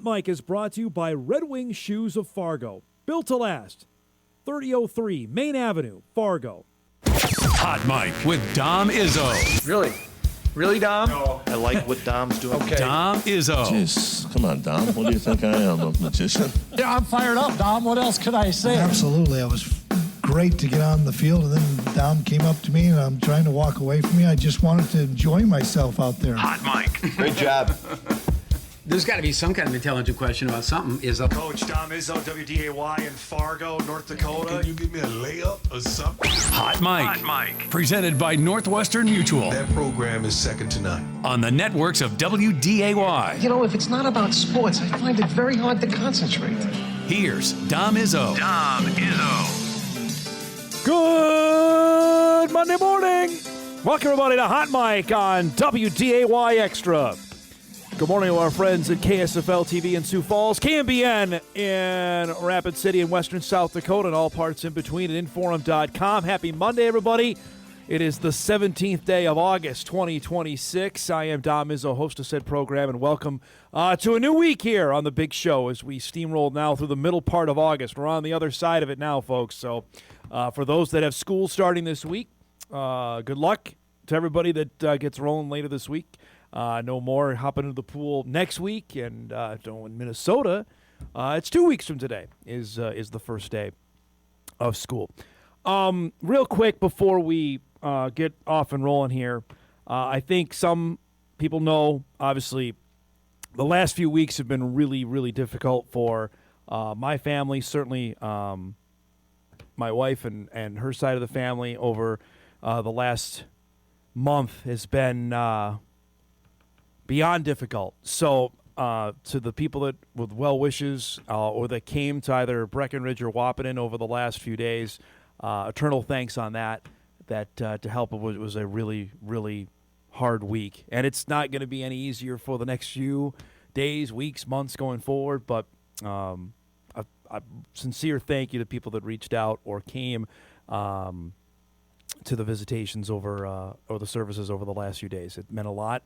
Mic is brought to you by Red Wing Shoes of Fargo. Built to last. 3003 Main Avenue, Fargo. Hot Mic with Dom Izzo. Really? Really, Dom? No. I like what Dom's doing. Okay. Dom Izzo. Jeez, come on, Dom. What do you think I am, a magician? Yeah, I'm fired up, Dom. What else could I say? Absolutely. It was great to get on the field, and then Dom came up to me, and I'm trying to walk away from me. I just wanted to enjoy myself out there. Hot Mic. Great job. There's got to be some kind of intelligent question about something. Coach Dom Izzo, WDAY in Fargo, North Dakota. Can you give me a layup or something? Hot Mic. Presented by Northwestern Mutual. That program is second to none. On the networks of WDAY. You know, if it's not about sports, I find it very hard to concentrate. Here's Dom Izzo. Good Monday morning. Welcome, everybody, to Hot Mic on WDAY Extra. Good morning to our friends at KSFL TV in Sioux Falls, KMBN in Rapid City in western South Dakota, and all parts in between at Inforum.com. Happy Monday, everybody. It is the 17th day of August, 2026. I am Dom Izzo, host of said program, and welcome to a new week here on the big show as we steamroll now through the middle part of August. We're on the other side of it now, folks. So for those that have school starting this week, good luck to everybody that gets rolling later this week. No more hopping into the pool next week, and in Minnesota, it's 2 weeks from today is the first day of school. Real quick before we get off and rolling here, I think some people know, obviously, the last few weeks have been really, really difficult for my family, certainly my wife and her side of the family over the last month has been beyond difficult. So to the people that with well wishes or that came to either Breckenridge or Wahpeton over the last few days, eternal thanks on that to help was a really, really hard week. And it's not going to be any easier for the next few days, weeks, months going forward. But a sincere thank you to people that reached out or came to the visitations over or the services over the last few days. It meant a lot.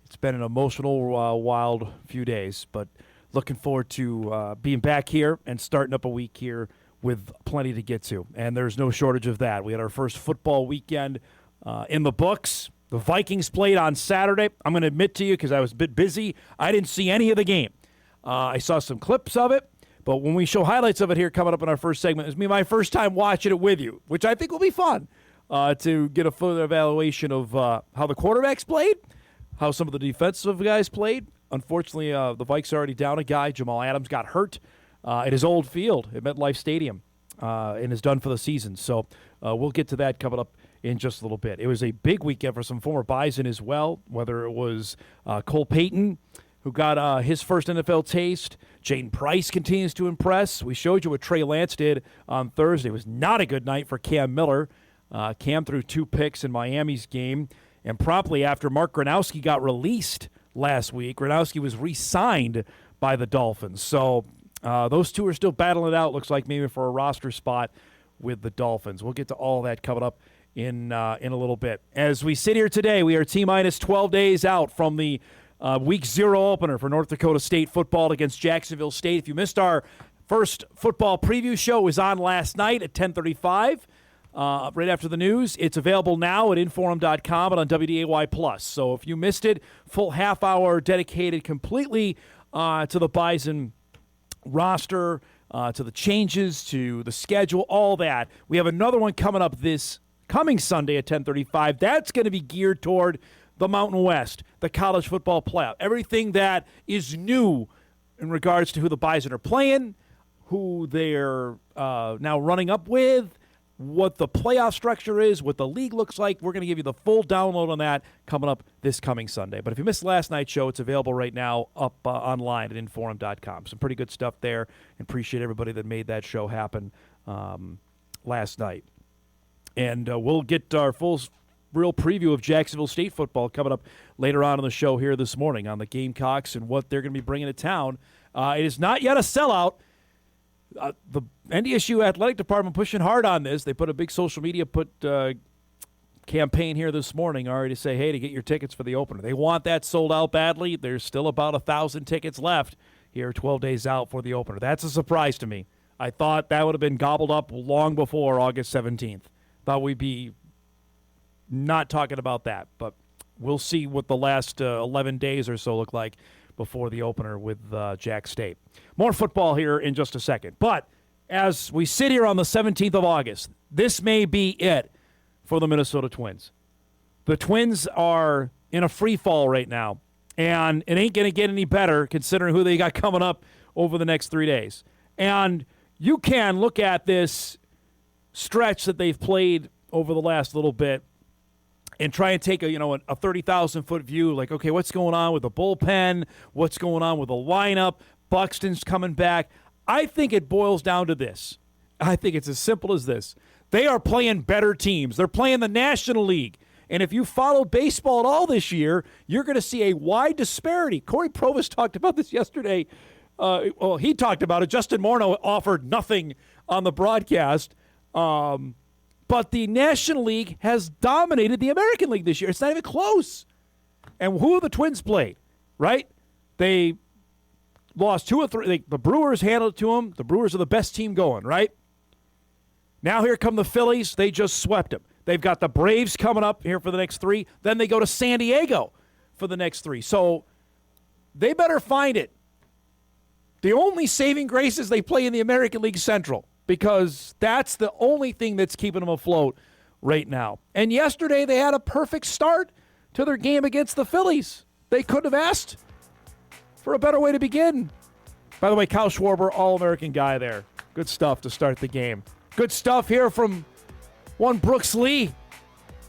It's been an emotional, wild few days, but looking forward to being back here and starting up a week here with plenty to get to. And there's no shortage of that. We had our first football weekend in the books. The Vikings played on Saturday. I'm going to admit to you, because I was a bit busy, I didn't see any of the game. I saw some clips of it, but when we show highlights of it here coming up in our first segment, it's my first time watching it with you, which I think will be fun to get a further evaluation of how the quarterbacks played, how some of the defensive guys played. Unfortunately, the Vikes are already down a guy. Jamal Adams got hurt at his old field at MetLife Stadium and is done for the season. So we'll get to that coming up in just a little bit. It was a big weekend for some former Bison as well, whether it was Cole Payton, who got his first NFL taste. Jaden Price continues to impress. We showed you what Trey Lance did on Thursday. It was not a good night for Cam Miller. Cam threw 2 picks in Miami's game. And promptly after Mark Gronowski got released last week, Gronowski was re-signed by the Dolphins. So those two are still battling it out, looks like maybe for a roster spot with the Dolphins. We'll get to all that coming up in a little bit. As we sit here today, we are T-minus 12 days out from the Week 0 opener for North Dakota State football against Jacksonville State. If you missed our first football preview show, it was on last night at 10:35. Right after the news. It's available now at Inforum.com and on WDAY+. So if you missed it, full half hour dedicated completely to the Bison roster, to the changes, to the schedule, all that. We have another one coming up this coming Sunday at 10:35. That's going to be geared toward the Mountain West, the college football playoff. Everything that is new in regards to who the Bison are playing, who they're now running up with, what the playoff structure is, what the league looks like. We're going to give you the full download on that coming up this coming Sunday. But if you missed last night's show, it's available right now up online at Inforum.com. Some pretty good stuff there, and appreciate everybody that made that show happen last night. And we'll get our full real preview of Jacksonville State football coming up later on in the show here this morning on the Gamecocks and what they're going to be bringing to town. It is not yet a sellout. The NDSU athletic department pushing hard on this. They put a big social media campaign here this morning already to say, hey, to get your tickets for the opener. They want that sold out badly. There's still about 1,000 tickets left here 12 days out for the opener. That's a surprise to me. I thought that would have been gobbled up long before August 17th. Thought we'd be not talking about that, but we'll see what the last 11 days or so look like before the opener with Jack State. More football here in just a second. But as we sit here on the 17th of August, this may be it for the Minnesota Twins. The Twins are in a free fall right now, and it ain't going to get any better considering who they got coming up over the next 3 days. And you can look at this stretch that they've played over the last little bit and try and take a 30,000-foot view, like, okay, what's going on with the bullpen? What's going on with the lineup? Buxton's coming back. I think it boils down to this. I think it's as simple as this. They are playing better teams. They're playing the National League. And if you follow baseball at all this year, you're going to see a wide disparity. Corey Provis talked about this yesterday. He talked about it. Justin Morneau offered nothing on the broadcast. But the National League has dominated the American League this year. It's not even close. And who have the Twins played, right? They lost 2 or 3. The Brewers handled it to them. The Brewers are the best team going, right? Now here come the Phillies. They just swept them. They've got the Braves coming up here for the next 3. Then they go to San Diego for the next 3. So they better find it. The only saving grace is they play in the American League Central, because that's the only thing that's keeping them afloat right now. And yesterday they had a perfect start to their game against the Phillies. They couldn't have asked for a better way to begin. By the way, Kyle Schwarber, All-American guy there. Good stuff to start the game. Good stuff here from one Brooks Lee.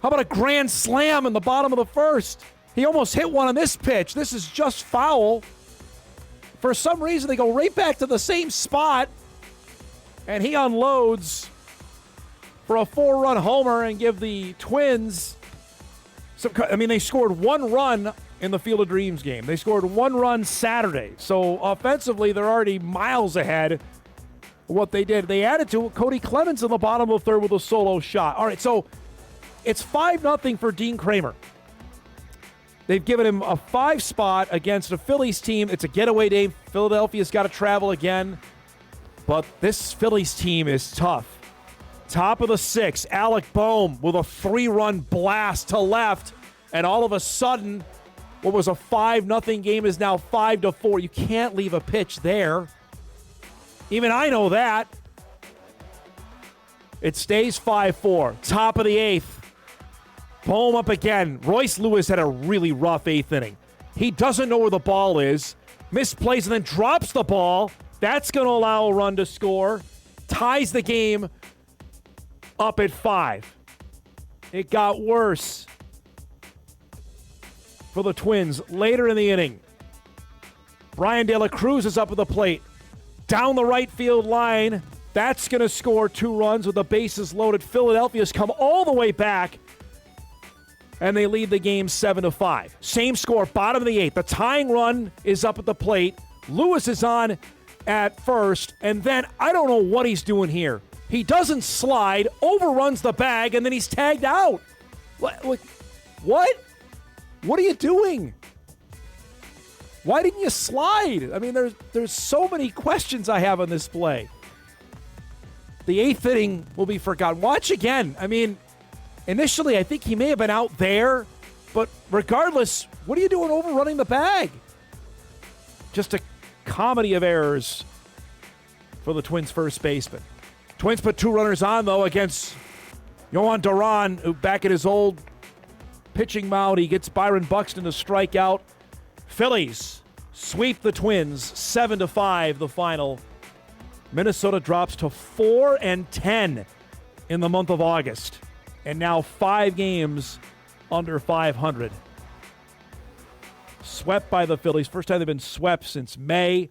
How about a grand slam in the bottom of the first? He almost hit one on this pitch. This is just foul. For some reason, they go right back to the same spot. And he unloads for a 4-run homer and give the Twins some. They scored 1 run in the Field of Dreams game. They scored 1 run Saturday. So offensively, they're already miles ahead of what they did. They added to it. Cody Clemens in the bottom of the 3rd with a solo shot. All right, so it's 5-0 for Dean Kramer. They've given him a 5 spot against a Phillies team. It's a getaway day. Philadelphia's got to travel again. But this Phillies team is tough. Top of the 6th, Alec Boehm with a 3-run blast to left. And all of a sudden, what was a 5-0 game is now 5-4. You can't leave a pitch there. Even I know that. It stays 5-4. Top of the 8th. Boehm up again. Royce Lewis had a really rough 8th inning. He doesn't know where the ball is. Misplays and then drops the ball. That's going to allow a run to score. Ties the game up at 5. It got worse for the Twins later in the inning. Brian De La Cruz is up at the plate. Down the right field line. That's going to score 2 runs with the bases loaded. Philadelphia's come all the way back, and they lead the game 7-5. Same score, bottom of the 8th. The tying run is up at the plate. Lewis is on at first, and then I don't know what he's doing here. He doesn't slide, overruns the bag, and then he's tagged out. What? What are you doing? Why didn't you slide? I mean, there's so many questions I have on this play. The 8th inning will be forgotten. Watch again. I mean, initially I think he may have been out there, but regardless, what are you doing overrunning the bag? Just a comedy of errors for the Twins' first baseman. Twins put 2 runners on, though, against Yohan Duran, who back at his old pitching mound, he gets Byron Buxton to strike out. Phillies sweep the Twins 7-5, the final. Minnesota drops to 4-10 in the month of August, and now 5 games under 500. Swept by the Phillies. First time they've been swept since May.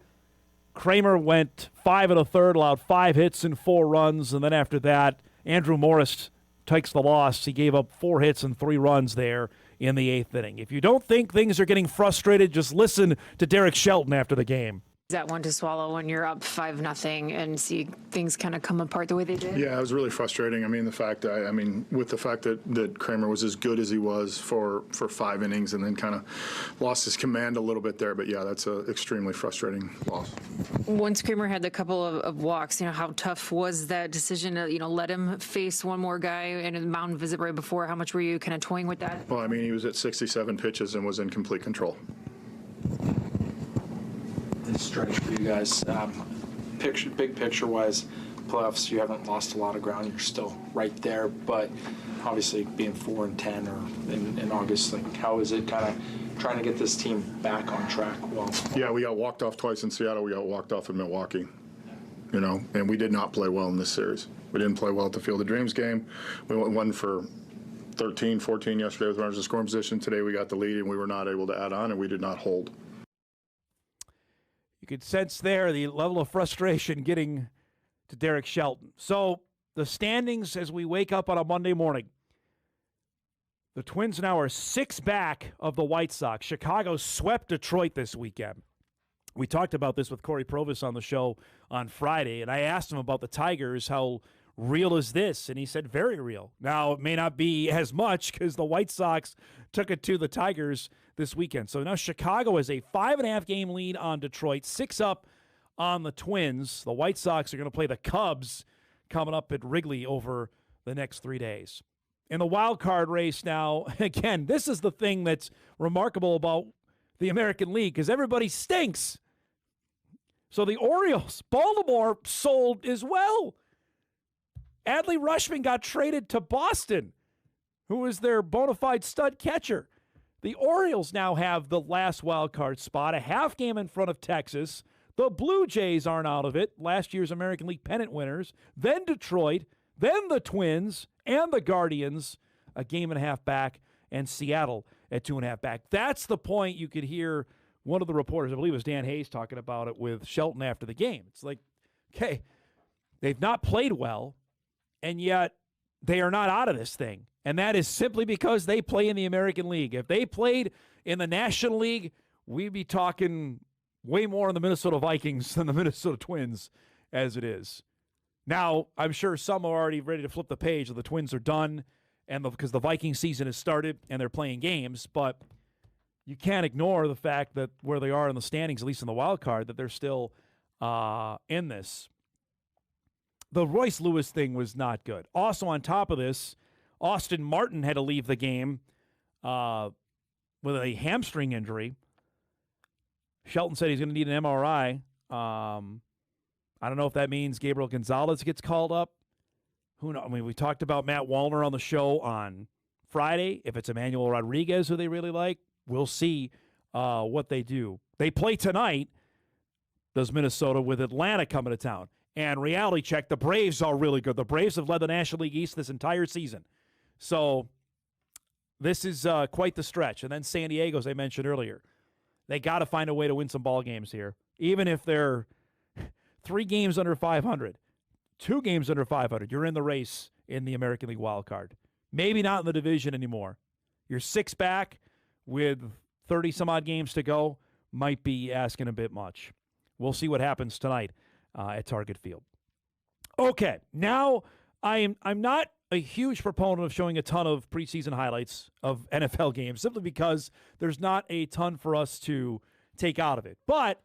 Kramer went 5 1/3, allowed 5 hits and 4 runs, and then after that, Andrew Morris takes the loss. He gave up 4 hits and 3 runs there in the 8th inning. If you don't think things are getting frustrated, just listen to Derek Shelton after the game. that one to swallow when you're up 5-0 and see things kind of come apart the way they did? Yeah, it was really frustrating. I mean, with the fact that Kramer was as good as he was for 5 innings and then kind of lost his command a little bit there. But yeah, that's an extremely frustrating loss. Once Kramer had the couple of walks, how tough was that decision to, let him face one more guy in a mound visit right before? How much were you kind of toying with that? Well, I mean, he was at 67 pitches and was in complete control. This stretch for you guys, big picture wise, playoffs, you haven't lost a lot of ground. You're still right there, but obviously being 4-10 or in August, like how is it kind of trying to get this team back on track? Well, yeah, we got walked off twice in Seattle. We got walked off in Milwaukee, and we did not play well in this series. We didn't play well at the Field of Dreams game. We went 1 for 13, 14 yesterday with runners in scoring position. Today we got the lead and we were not able to add on, and we did not hold. You could sense there the level of frustration getting to Derek Shelton. So the standings as we wake up on a Monday morning. The Twins now are 6 back of the White Sox. Chicago swept Detroit this weekend. We talked about this with Corey Provis on the show on Friday, and I asked him about the Tigers, how real is this? And he said very real. Now, it may not be as much because the White Sox took it to the Tigers this weekend. So now Chicago has a 5.5 game lead on Detroit, 6 up on the Twins. The White Sox are going to play the Cubs coming up at Wrigley over the next 3 days. In the wild card race now, again, this is the thing that's remarkable about the American League because everybody stinks. So the Orioles, Baltimore sold as well. Adley Rutschman got traded to Boston, who was their bona fide stud catcher. The Orioles now have the last wild card spot, a half game in front of Texas. The Blue Jays aren't out of it, last year's American League pennant winners. Then Detroit, then the Twins, and the Guardians, a game and a half back, and Seattle at 2.5 back. That's the point you could hear one of the reporters, I believe it was Dan Hayes, talking about it with Shelton after the game. It's like, okay, they've not played well, and yet they are not out of this thing. And that is simply because they play in the American League. If they played in the National League, we'd be talking way more on the Minnesota Vikings than the Minnesota Twins as it is. Now, I'm sure some are already ready to flip the page. The Twins are done and because the Viking season has started and they're playing games, but you can't ignore the fact that where they are in the standings, at least in the wild card, that they're still in this. The Royce Lewis thing was not good. Also on top of this, Austin Martin had to leave the game with a hamstring injury. Shelton said he's going to need an MRI. I don't know if that means Gabriel Gonzalez gets called up. Who knows? I mean, we talked about Matt Wallner on the show on Friday. If it's Emmanuel Rodriguez who they really like, we'll see what they do. They play tonight, does Minnesota, with Atlanta coming to town. And reality check, the Braves are really good. The Braves have led the National League East this entire season. So this is quite the stretch. And then San Diego, as I mentioned earlier, they got to find a way to win some ball games here. Even if they're 3 games under 500, 2 games under 500, you're in the race in the American League wild card. Maybe not in the division anymore. You're 6 back with 30-some-odd games to go. Might be asking a bit much. We'll see what happens tonight at Target Field. Okay, now I'm not a huge proponent of showing a ton of preseason highlights of NFL games simply because there's not a ton for us to take out of it. But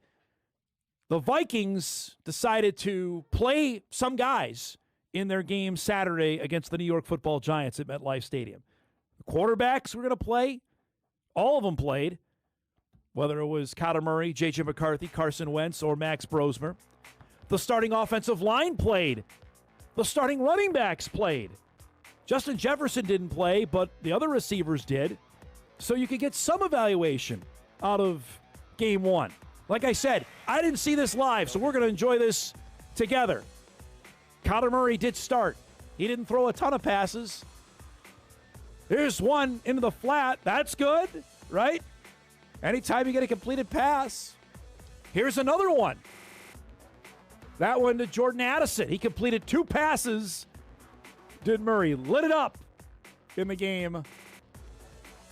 the Vikings decided to play some guys in their game Saturday against the New York Football Giants at MetLife Stadium. The quarterbacks were going to play. All of them played, whether it was Kyler Murray, J.J. McCarthy, Carson Wentz, or Max Brosmer. The starting offensive line played. The starting running backs played. Justin Jefferson didn't play, but the other receivers did. So you could get some evaluation out of game 1. Like I said, I didn't see this live, so we're going to enjoy this together. Kyler Murray did start. He didn't throw a ton of passes. Here's one into the flat. That's good, right? Anytime you get a completed pass. Here's another one. That one to Jordan Addison. He completed 2 passes. Did Murray lit it up in the game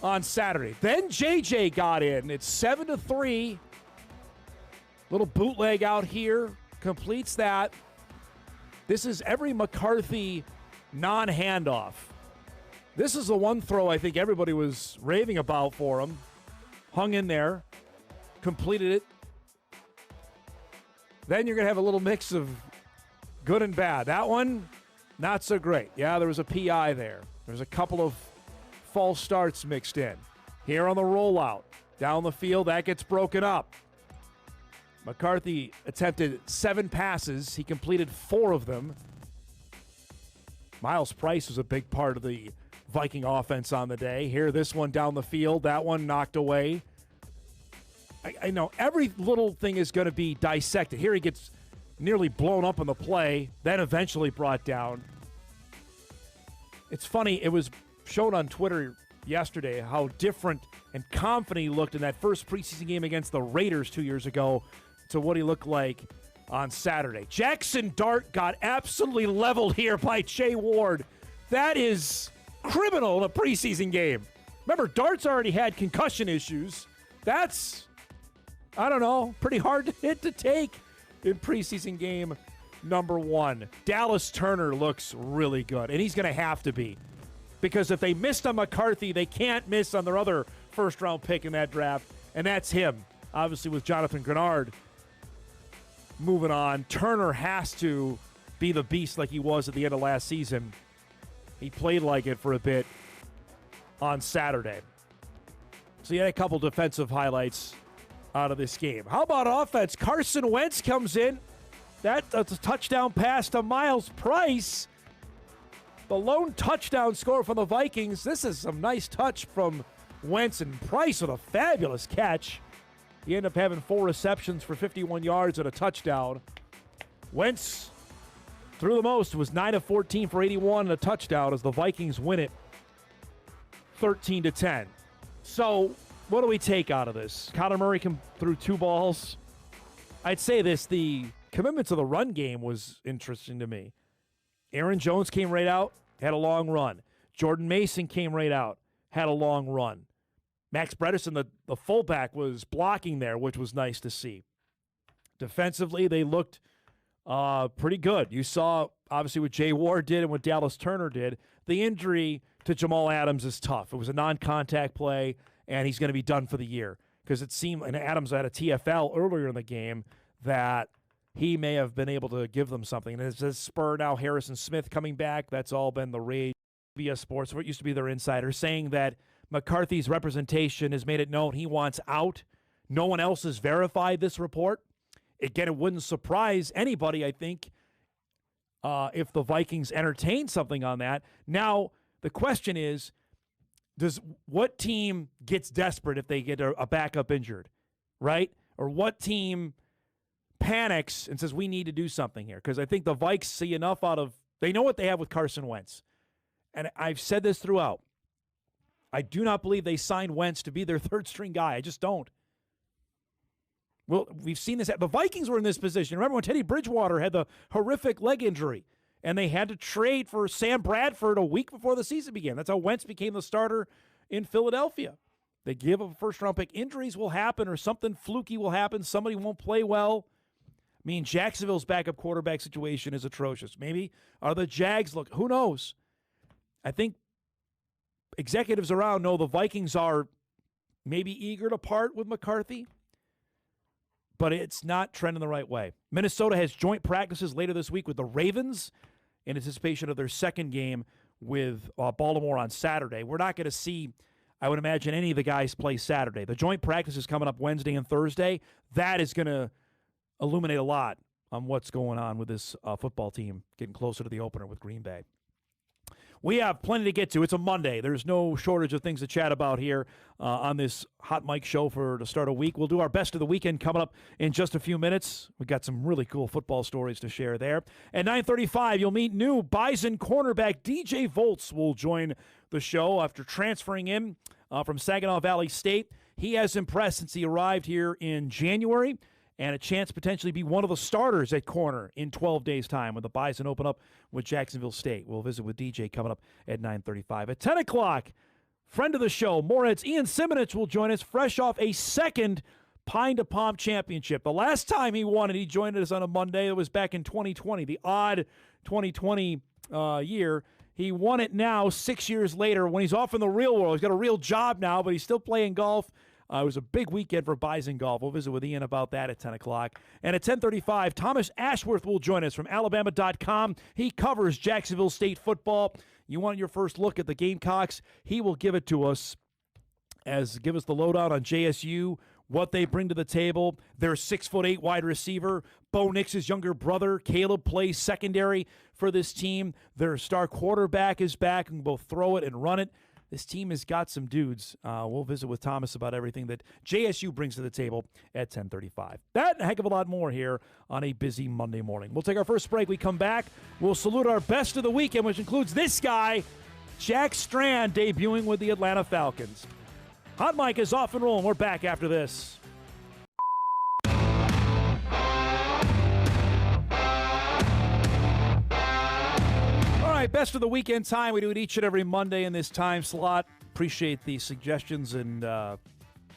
on Saturday. Then JJ got in. It's 7-3. Little bootleg out here. Completes that. This is every McCarthy non-handoff. This is the one throw I think everybody was raving about for him. Hung in there. Completed it. Then you're going to have a little mix of good and bad. That one, not so great. Yeah, there was a PI there. There's a couple of false starts mixed in. Here on the rollout. Down the field, that gets broken up. McCarthy attempted 7 passes. He completed 4 of them. Miles Price was a big part of the Viking offense on the day. Here, this one down the field. That one knocked away. I know every little thing is going to be dissected. Here he gets nearly blown up on the play, then eventually brought down. It's funny, it was shown on Twitter yesterday how different and confident he looked in that first preseason game against the Raiders 2 years ago to what he looked like on Saturday. Jackson Dart got absolutely leveled here by Jay Ward. That is criminal in a preseason game. Remember, Dart's already had concussion issues. That's, I don't know, pretty hard to hit to take in preseason game number 1. Dallas Turner looks really good, and he's going to have to be. Because if they missed on McCarthy, they can't miss on their other first-round pick in that draft, and that's him. Obviously, with Jonathan Grenard moving on, Turner has to be the beast like he was at the end of last season. He played like it for a bit on Saturday. So you had a couple defensive highlights out of this game. How about offense? Carson Wentz comes in. That's a touchdown pass to Miles Price. The lone touchdown score from the Vikings. This is some nice touch from Wentz, and Price with a fabulous catch. He ended up having 4 receptions for 51 yards and a touchdown. Wentz threw the most, was 9 of 14 for 81 and a touchdown as the Vikings win it 13-10. So what do we take out of this? Kyler Murray threw 2 balls. I'd say this, the commitment to the run game was interesting to me. Aaron Jones came right out, had a long run. Jordan Mason came right out, had a long run. Max Bredesen, the fullback, was blocking there, which was nice to see. Defensively, they looked pretty good. You saw, obviously, what Jay Ward did and what Dallas Turner did. The injury to Jamal Adams is tough. It was a non-contact play, and he's going to be done for the year. Because it seemed, and Adams had a TFL earlier in the game, that he may have been able to give them something. And it's a spur now, Harrison Smith coming back. That's all been the rage via Sports, what used to be their insider, saying that McCarthy's representation has made it known he wants out. No one else has verified this report. Again, it wouldn't surprise anybody, I think, if the Vikings entertain something on that. Now, the question is, what team gets desperate if they get a backup injured, right? Or what team panics and says, we need to do something here? Because I think the Vikes see enough out of, they know what they have with Carson Wentz. And I've said this throughout. I do not believe they signed Wentz to be their third-string guy. I just don't. Well, we've seen this. The Vikings were in this position. Remember when Teddy Bridgewater had the horrific leg injury, and they had to trade for Sam Bradford a week before the season began. That's how Wentz became the starter in Philadelphia. They give up a first-round pick. Injuries will happen, or something fluky will happen. Somebody won't play well. I mean, Jacksonville's backup quarterback situation is atrocious. Maybe are the Jags look? Who knows? I think executives around know the Vikings are maybe eager to part with McCarthy, but it's not trending the right way. Minnesota has joint practices later this week with the Ravens in anticipation of their second game with Baltimore on Saturday. We're not going to see, I would imagine, any of the guys play Saturday. The joint practice is coming up Wednesday and Thursday. That is going to illuminate a lot on what's going on with this football team getting closer to the opener with Green Bay. We have plenty to get to. It's a Monday. There's no shortage of things to chat about here on this Hot Mic show for the start of the week. We'll do our best of the weekend coming up in just a few minutes. We've got some really cool football stories to share there. At 9:35, you'll meet new Bison cornerback DJ Voltz will join the show after transferring in from Saginaw Valley State. He has impressed since he arrived here in January, and a chance to potentially be one of the starters at corner in 12 days' time when the Bison open up with Jacksonville State. We'll visit with DJ coming up at 9:35. At 10 o'clock, friend of the show, Morehead's Ian Simonich will join us fresh off a second Pine to Palm Championship. The last time he won it, he joined us on a Monday. It was back in 2020, the odd 2020 year. He won it now 6 years later when he's off in the real world. He's got a real job now, but he's still playing golf. It was a big weekend for Bison Golf. We'll visit with Ian about that at 10 o'clock. And at 10:35, Thomas Ashworth will join us from Alabama.com. He covers Jacksonville State football. You want your first look at the Gamecocks? He will give it to us, give us the lowdown on JSU, what they bring to the table. Their 6'8" wide receiver, Bo Nix's younger brother, Caleb, plays secondary for this team. Their star quarterback is back and can both throw it and run it. This team has got some dudes. We'll visit with Thomas about everything that JSU brings to the table at 10:35. That and a heck of a lot more here on a busy Monday morning. We'll take our first break. We come back. We'll salute our best of the weekend, which includes this guy, Jack Strand, debuting with the Atlanta Falcons. Hot Mic is off and rolling. We're back after this. Best of the weekend time. We do it each and every Monday in this time slot. Appreciate the suggestions and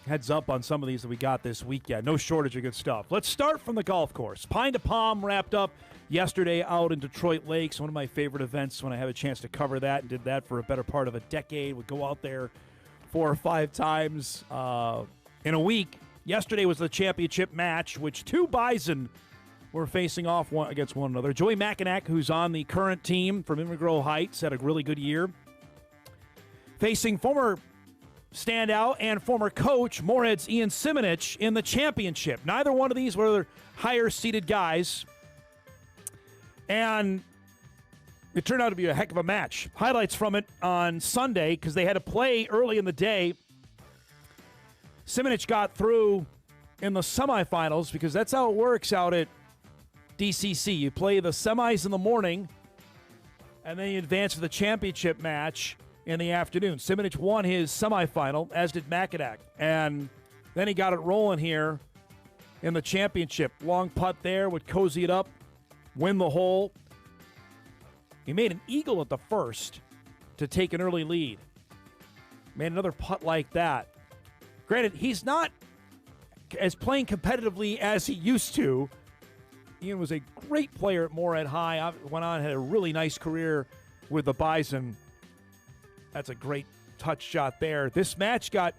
heads up on some of these that we got this weekend. No shortage of good stuff. Let's start from the golf course. Pine to Palm wrapped up yesterday out in Detroit Lakes. One of my favorite events when I have a chance to cover that, and did that for a better part of a decade. Would go out there 4 or 5 times in a week. Yesterday was the championship match, which 2 Bison were facing off against one another. Joey Mackinac, who's on the current team from Invergrove Heights, had a really good year, facing former standout and former coach Moorhead's Ian Simonich in the championship. Neither one of these were higher-seeded guys, and it turned out to be a heck of a match. Highlights from it on Sunday, because they had to play early in the day. Simonich got through in the semifinals, because that's how it works out at DCC. You play the semis in the morning, and then you advance to the championship match in the afternoon. Simonich won his semifinal, as did Mackinac, and then he got it rolling here in the championship. Long putt there would cozy it up, win the hole. He made an eagle at the first to take an early lead. Made another putt like that. Granted, he's not as playing competitively as he used to. Ian was a great player at Moorhead High. Went on, had a really nice career with the Bison. That's a great touch shot there. This match got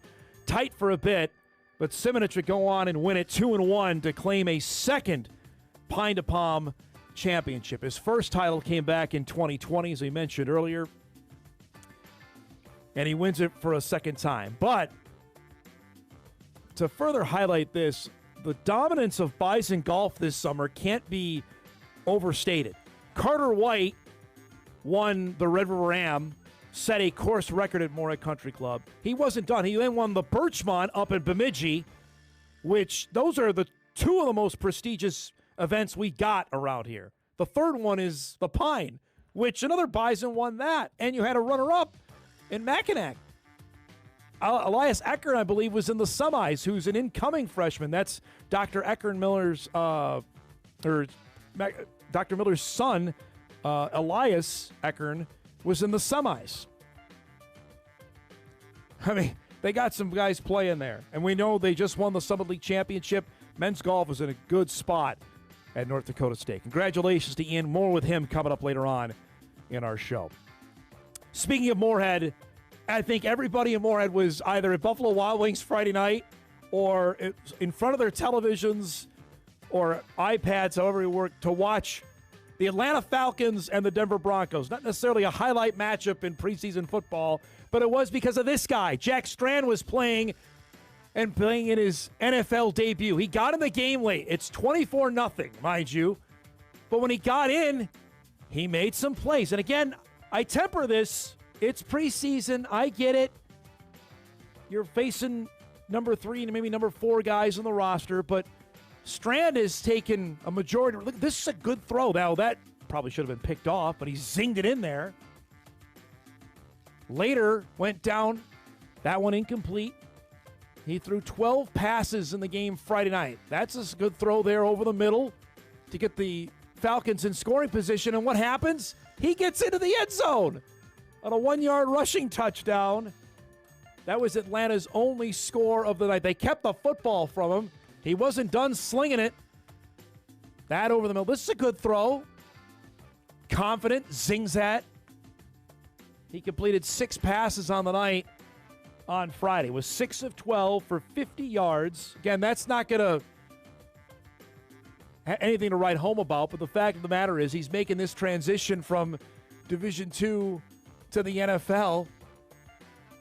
tight for a bit, but Simonich would go on and win it 2-1 to claim a second Pine to Palm championship. His first title came back in 2020, as we mentioned earlier, and he wins it for a second time. But to further highlight this, the dominance of Bison golf this summer can't be overstated. Carter White won the Red River Am, set a course record at Moorhead Country Club. He wasn't done. He then won the Birchmont up in Bemidji, which those are the 2 of the most prestigious events we got around here. The third one is the Pine, which another Bison won that. And you had a runner-up in Mackinac. Elias Eckern, I believe, was in the semis, who's an incoming freshman. That's Dr. Eckern Miller's, Dr. Miller's son, Elias Eckern, was in the semis. I mean, they got some guys playing there. And we know they just won the Summit League Championship. Men's golf is in a good spot at North Dakota State. Congratulations to Ian. More with him coming up later on in our show. Speaking of Moorhead, I think everybody in Moorhead was either at Buffalo Wild Wings Friday night or in front of their televisions or iPads, however it worked, to watch the Atlanta Falcons and the Denver Broncos. Not necessarily a highlight matchup in preseason football, but it was because of this guy. Jack Strand was playing in his NFL debut. He got in the game late. It's 24-0, mind you. But when he got in, he made some plays. And again, I temper this. It's preseason. I get it. You're facing number 3 and maybe number 4 guys on the roster, but Strand has taken a majority. Look, this is a good throw. Now, that probably should have been picked off, but he zinged it in there. Later, went down. That one incomplete. He threw 12 passes in the game Friday night. That's a good throw there over the middle to get the Falcons in scoring position. And what happens? He gets into the end zone on a 1-yard rushing touchdown That was Atlanta's only score of the night. They kept the football from him. He wasn't done slinging it. That over the middle. This is a good throw. Confident, zings that. He completed 6 passes on the night on Friday. Was 6 of 12 for 50 yards. Again, that's not going to have anything to write home about, but the fact of the matter is he's making this transition from Division II to the NFL.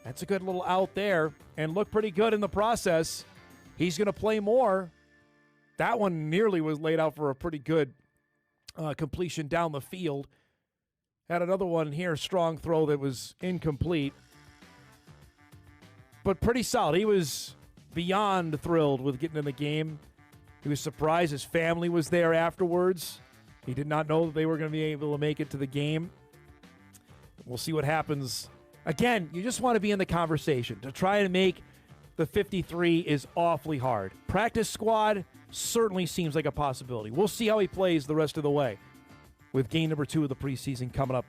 That's a good little out there and looked pretty good in the process. He's going to play more. That one nearly was laid out for a pretty good completion down the field. Had another one here, strong throw that was incomplete. But pretty solid. He was beyond thrilled with getting in the game. He was surprised his family was there afterwards. He did not know that they were going to be able to make it to the game. We'll see what happens. Again, you just want to be in the conversation. To try and make the 53 is awfully hard. Practice squad certainly seems like a possibility. We'll see how he plays the rest of the way with game number 2 of the preseason coming up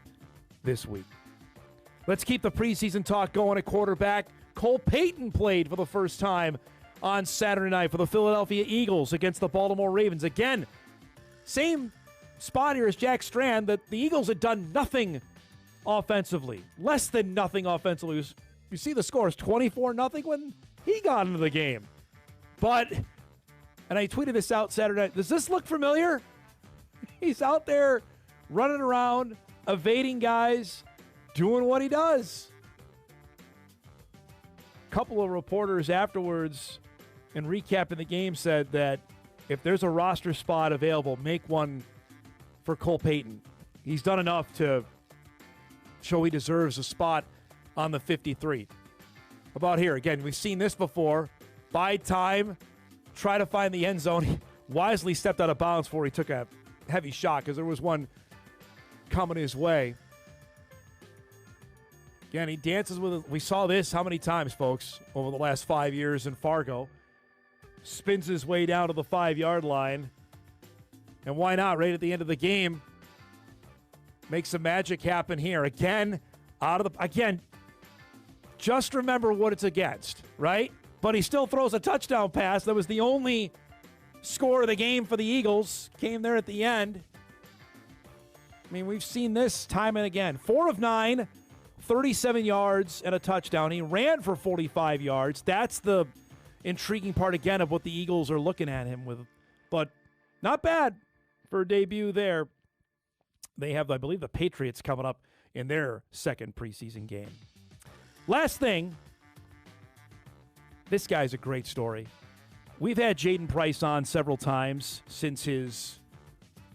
this week. Let's keep the preseason talk going at quarterback. Cole Payton played for the first time on Saturday night for the Philadelphia Eagles against the Baltimore Ravens. Again, same spot here as Jack Strand, that the Eagles had done nothing offensively. Less than nothing offensively. You see the score is 24-0 when he got into the game. But, and I tweeted this out Saturday night, does this look familiar? He's out there running around, evading guys, doing what he does. A couple of reporters afterwards, in recapping the game, said that if there's a roster spot available, make one for Cole Payton. He's done enough to show he deserves a spot on the 53. About here, again, we've seen this before. Bide time, try to find the end zone. He wisely stepped out of bounds before he took a heavy shot because there was one coming his way. Again, he dances with it. We saw this how many times, folks, over the last 5 years in Fargo. Spins his way down to the 5-yard line. And why not, right at the end of the game, make some magic happen here. Again, just remember what it's against, right? But he still throws a touchdown pass. That was the only score of the game for the Eagles. Came there at the end. I mean, we've seen this time and again. 4 of 9, 37 yards and a touchdown. He ran for 45 yards. That's the intriguing part, again, of what the Eagles are looking at him with. But not bad for a debut there. They have, I believe, the Patriots coming up in their second preseason game. Last thing, this guy's a great story. We've had Jaden Price on several times since his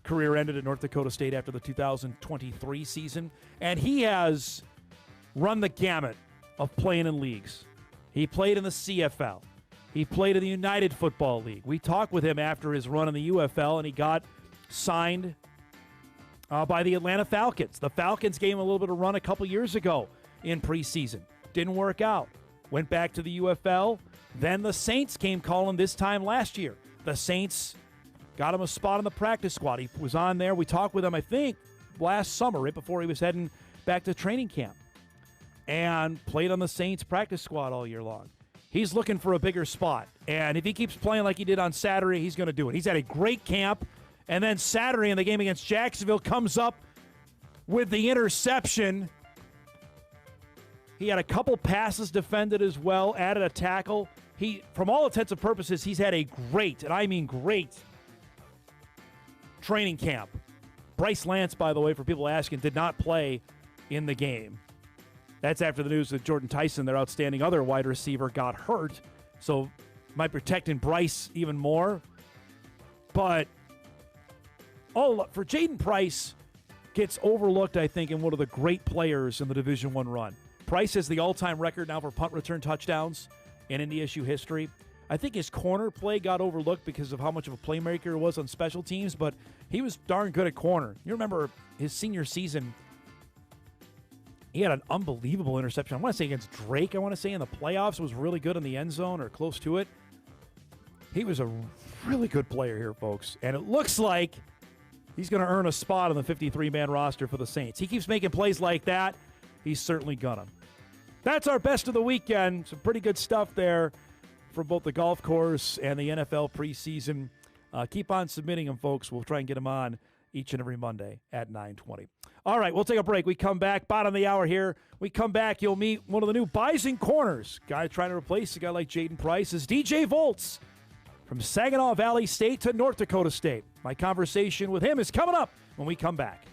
career ended at North Dakota State after the 2023 season, and he has run the gamut of playing in leagues. He played in the CFL. He played in the United Football League. We talked with him after his run in the UFL, and he got signed by the Atlanta Falcons. The Falcons gave him a little bit of run a couple years ago in preseason. Didn't work out. Went back to the UFL. Then the Saints came calling this time last year. The Saints got him a spot on the practice squad. He was on there. We talked with him, I think, last summer, right before he was heading back to training camp. And played on the Saints practice squad all year long. He's looking for a bigger spot. And if he keeps playing like he did on Saturday, he's going to do it. He's had a great camp. And then Saturday in the game against Jacksonville comes up with the interception. He had a couple passes defended as well, added a tackle. He, from all intents and purposes, he's had a great, and I mean great, training camp. Bryce Lance, by the way, for people asking, did not play in the game. That's after the news that Jordan Tyson, their outstanding other wide receiver, got hurt. So might protecting Bryce even more. But for Jaden Price, gets overlooked, I think, in one of the great players in the Division I run. Price has the all-time record now for punt return touchdowns in NDSU history. I think his corner play got overlooked because of how much of a playmaker he was on special teams, but he was darn good at corner. You remember his senior season, he had an unbelievable interception. I want to say against Drake, I want to say in the playoffs, was really good in the end zone or close to it. He was a really good player here, folks. And it looks like he's going to earn a spot on the 53-man roster for the Saints. He keeps making plays like that. He's certainly gonna. That's our best of the weekend. Some pretty good stuff there for both the golf course and the NFL preseason. Keep on submitting them, folks. We'll try and get them on each and every Monday at 9:20. All right, we'll take a break. We come back, bottom of the hour here. We come back, you'll meet one of the new Bison corners. Guy trying to replace a guy like Jaden Price is DJ Voltz from Saginaw Valley State to North Dakota State. My conversation with him is coming up when we come back.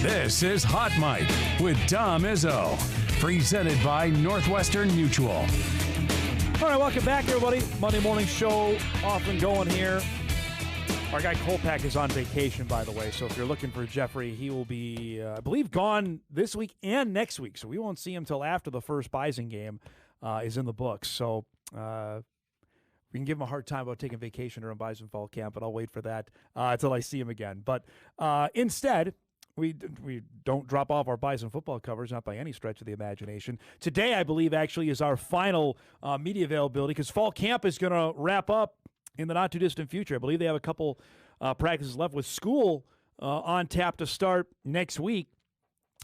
This is Hot Mic with Dom Izzo, presented by Northwestern Mutual. All right, welcome back, everybody. Monday morning show off and going here. Our guy Kolpak is on vacation, by the way, so if you're looking for Jeffrey, he will be, I believe, gone this week and next week, so we won't see him till after the first Bison game is in the books. So we can give him a hard time about taking vacation during Bison Fall Camp, but I'll wait for that until I see him again. But instead, we don't drop off our Bison football covers, not by any stretch of the imagination. Today, I believe, actually is our final media availability because Fall Camp is going to wrap up in the not-too-distant future. I believe they have a couple practices left with school on tap to start next week,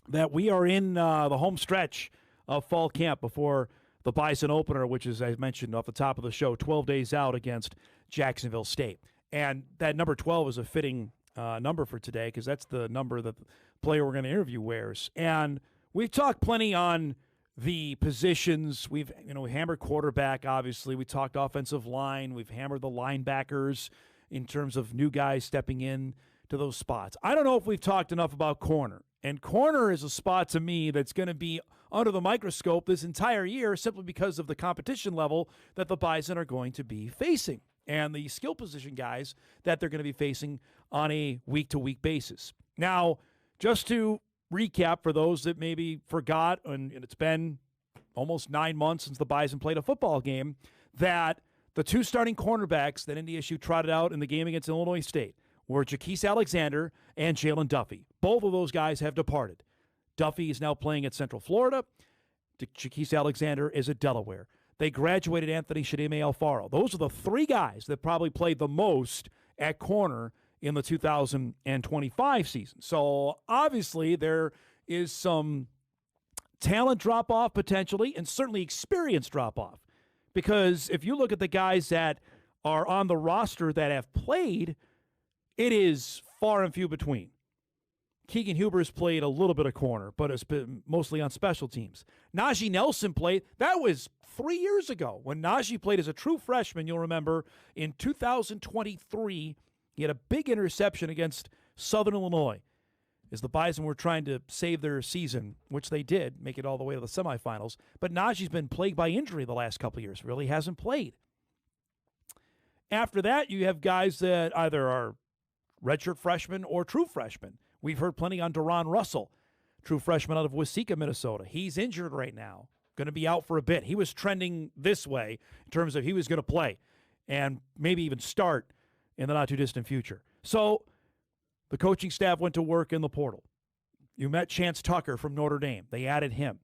that we are in the home stretch of Fall Camp before the Bison opener, which is, as I mentioned off the top of the show, 12 days out against Jacksonville State. And that number 12 is a fitting number for today because that's the number that the player we're going to interview wears. And we've talked plenty on the positions. We've we hammered quarterback, obviously. We talked offensive line. We've hammered the linebackers in terms of new guys stepping in to those spots. I don't know if we've talked enough about corner. And corner is a spot to me that's going to be under the microscope this entire year simply because of the competition level that the Bison are going to be facing and the skill position guys that they're going to be facing on a week-to-week basis. Now, just to recap for those that maybe forgot, and it's been almost 9 months since the Bison played a football game, that the two starting cornerbacks that NDSU trotted out in the game against Illinois State were Jaquise Alexander and Jalen Duffy. Both of those guys have departed. Duffy is now playing at Central Florida. Jaquise Alexander is at Delaware. They graduated Anthony Shadime Alfaro. Those are the three guys that probably played the most at corner in the 2025 season. So obviously there is some talent drop-off potentially and certainly experience drop-off. Because if you look at the guys that are on the roster that have played, it is far and few between. Keegan Huber's played a little bit of corner, but it's been mostly on special teams. Najee Nelson played. That was 3 years ago when Najee played as a true freshman. You'll remember in 2023, he had a big interception against Southern Illinois as the Bison were trying to save their season, which they did, make it all the way to the semifinals. But Najee's been plagued by injury the last couple of years, really hasn't played. After that, you have guys that either are redshirt freshmen or true freshmen. We've heard plenty on Deron Russell, true freshman out of Waseca, Minnesota. He's injured right now, going to be out for a bit. He was trending this way in terms of he was going to play and maybe even start in the not-too-distant future. So the coaching staff went to work in the portal. You met Chance Tucker from Notre Dame. They added him.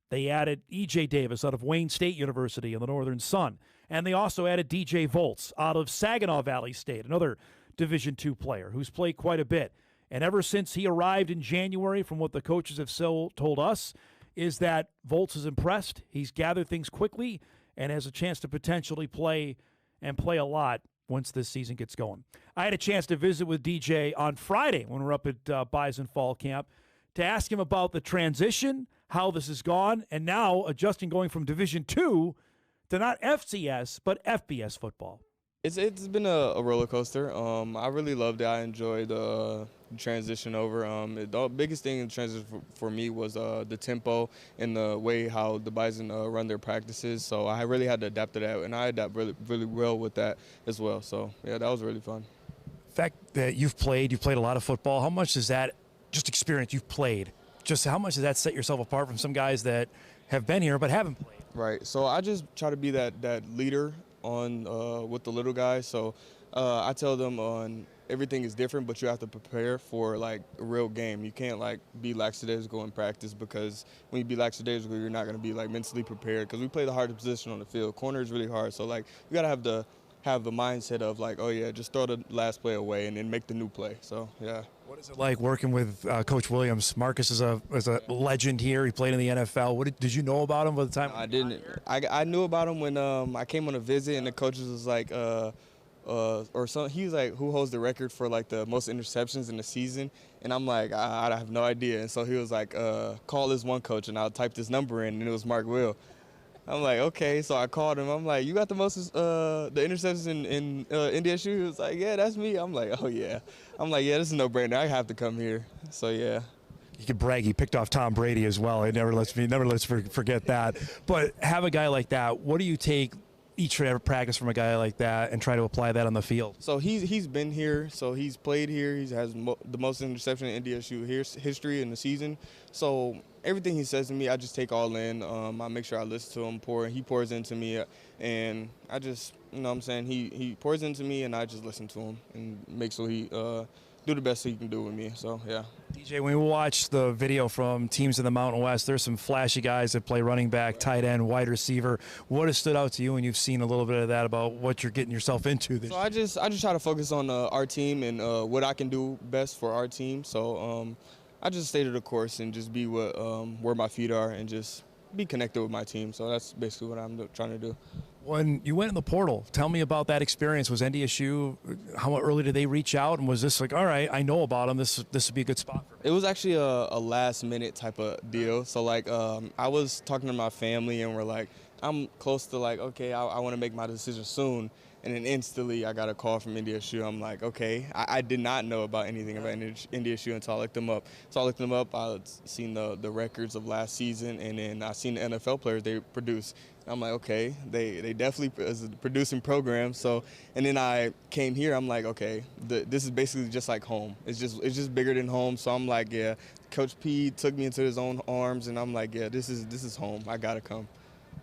They added E.J. Davis out of Wayne State University in the Northern Sun. And they also added DJ Voltz out of Saginaw Valley State, another Division II player who's played quite a bit. And ever since he arrived in January, from what the coaches have told us, is that Voltz is impressed. He's gathered things quickly and has a chance to potentially play a lot once this season gets going. I had a chance to visit with DJ on Friday when we were up at Bison Fall Camp to ask him about the transition, how this has gone, and now adjusting going from Division II to not FCS, but FBS football. It's been a roller coaster. I really loved it. I enjoyed the transition over. The biggest thing in the transition for me was the tempo and the way how the Bison run their practices. So I really had to adapt to that, and I adapt really well with that as well. So, yeah, that was really fun. The fact that you've played a lot of football, how much does that, just experience you've played, just how much does that set yourself apart from some guys that have been here but haven't played? Right. So I just try to be that leader on with the little guys. So I tell them everything is different, but you have to prepare for like a real game. You can't like be lackadaisical in practice, because when you be lackadaisical, you're not going to be like mentally prepared, because we play the hardest position on the field. Corner is really hard. So like you got to have the have the mindset of like, oh yeah, just throw the last play away and then make the new play. So yeah. What is it like working with Coach Williams? Marcus is a legend here. He played in the NFL. Did you know about him by the time? No, I didn't. I knew about him when I came on a visit, and the coaches was like, or some. He was like, who holds the record for like the most interceptions in the season? And I'm like, I have no idea. And so he was like, call this one coach, and I'll type this number in, and it was Mark Will. I'm like, okay. So I called him. I'm like, you got the most the interceptions in NDSU? He was like, yeah, that's me. I'm like, oh yeah. I'm like, yeah, this is no brainer. I have to come here. So yeah. You could brag. He picked off Tom Brady as well. It never lets forget that. But have a guy like that. What do you take each and every practice from a guy like that and try to apply that on the field? So he's been here. So he's played here. He has the most interception in NDSU history in the season. So everything he says to me, I just take all in. I make sure I listen to him. He pours into me, and I just, you know what I'm saying, he pours into me, and I just listen to him and make sure he do the best he can do with me. So yeah. DJ, when we watch the video from teams in the Mountain West, there's some flashy guys that play running back, tight end, wide receiver. What has stood out to you when you've seen a little bit of that about what you're getting yourself into this? So I just try to focus on our team and what I can do best for our team. So I just stay to the course and just be where my feet are and just be connected with my team. So that's basically what I'm trying to do. When you went in the portal, tell me about that experience. Was NDSU, how early did they reach out? And was this like, all right, I know about them, this would be a good spot for me? It was actually a last-minute type of deal. So, like, I was talking to my family, and we're like, I'm close to, like, okay, I want to make my decision soon. And then instantly I got a call from NDSU. I'm like, okay. I did not know about anything about NDSU until I looked them up. So I looked them up. I seen the records of last season, and then I seen the NFL players they produce. I'm like, okay, they definitely is a producing program. So, and then I came here. I'm like, okay, this is basically just like home. It's just bigger than home. So I'm like, yeah. Coach P took me into his own arms, and I'm like, yeah, this is home. I gotta come.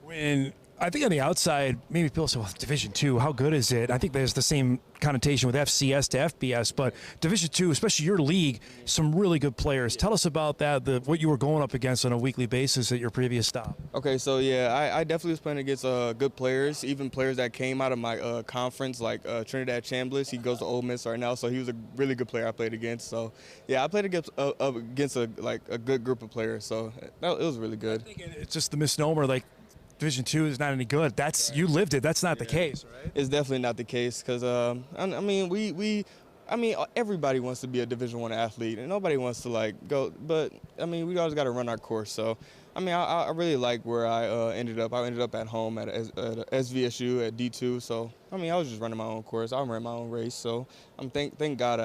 When I think on the outside, maybe people say, well, Division II, how good is it? I think there's the same connotation with FCS to FBS, but Division II, especially your league, some really good players. Tell us about that, what you were going up against on a weekly basis at your previous stop. Okay, so yeah, I definitely was playing against good players, even players that came out of my conference, like Trinidad Chambliss. He goes to Ole Miss right now, so he was a really good player I played against. So yeah, I played against a good group of players, so it was really good. I think it's just the misnomer, like, Division II is not any good. That's you lived it. That's not the case, right? It's definitely not the case because I mean everybody wants to be a Division I athlete and nobody wants to like go. But I mean we always got to run our course. So I mean I really like where I ended up. I ended up at home at SVSU at D2. So I mean I was just running my own course. I ran my own race. So thank God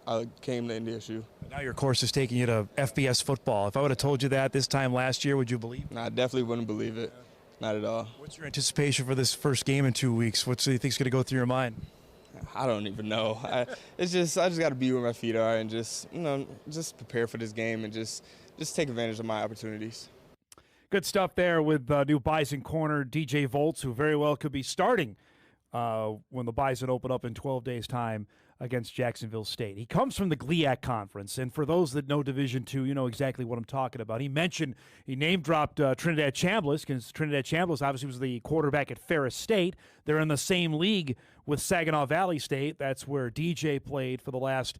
I came to NDSU. Now your course is taking you to FBS football. If I would have told you that this time last year, would you believe? No, I definitely wouldn't believe it. Not at all. What's your anticipation for this first game in 2 weeks? What do you think's going to go through your mind? I don't even know. I just got to be where my feet are and just prepare for this game and just take advantage of my opportunities. Good stuff there with new Bison corner DJ Voltz, who very well could be starting when the Bison open up in 12 days' time against Jacksonville State. He comes from the GLIAC Conference, and for those that know Division II, you know exactly what I'm talking about. He name-dropped Trinidad Chambliss, because Trinidad Chambliss obviously was the quarterback at Ferris State. They're in the same league with Saginaw Valley State. That's where DJ played for the last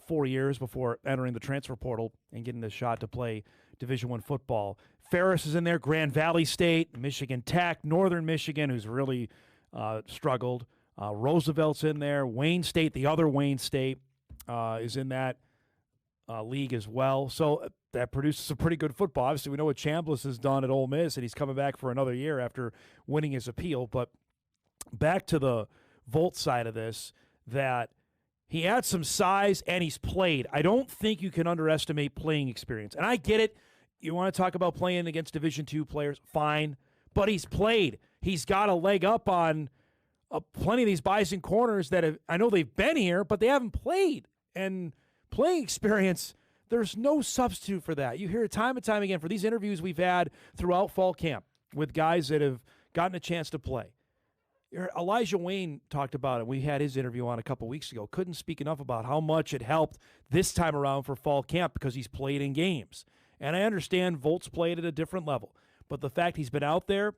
4 years before entering the transfer portal and getting the shot to play Division I football. Ferris is in there, Grand Valley State, Michigan Tech, Northern Michigan, who's really struggled. Roosevelt's in there. Wayne State, the other Wayne State, is in that league as well. So that produces some pretty good football. Obviously, we know what Chambliss has done at Ole Miss, and he's coming back for another year after winning his appeal. But back to the Voltz side of this, that he adds some size and he's played. I don't think you can underestimate playing experience. And I get it. You want to talk about playing against Division II players, fine. But he's played. He's got a leg up on plenty of these Bison corners that have, I know they've been here, but they haven't played. And playing experience, there's no substitute for that. You hear it time and time again for these interviews we've had throughout fall camp with guys that have gotten a chance to play. Elijah Wayne talked about it. We had his interview on a couple weeks ago. Couldn't speak enough about how much it helped this time around for fall camp because he's played in games. And I understand Voltz played at a different level. But the fact he's been out there,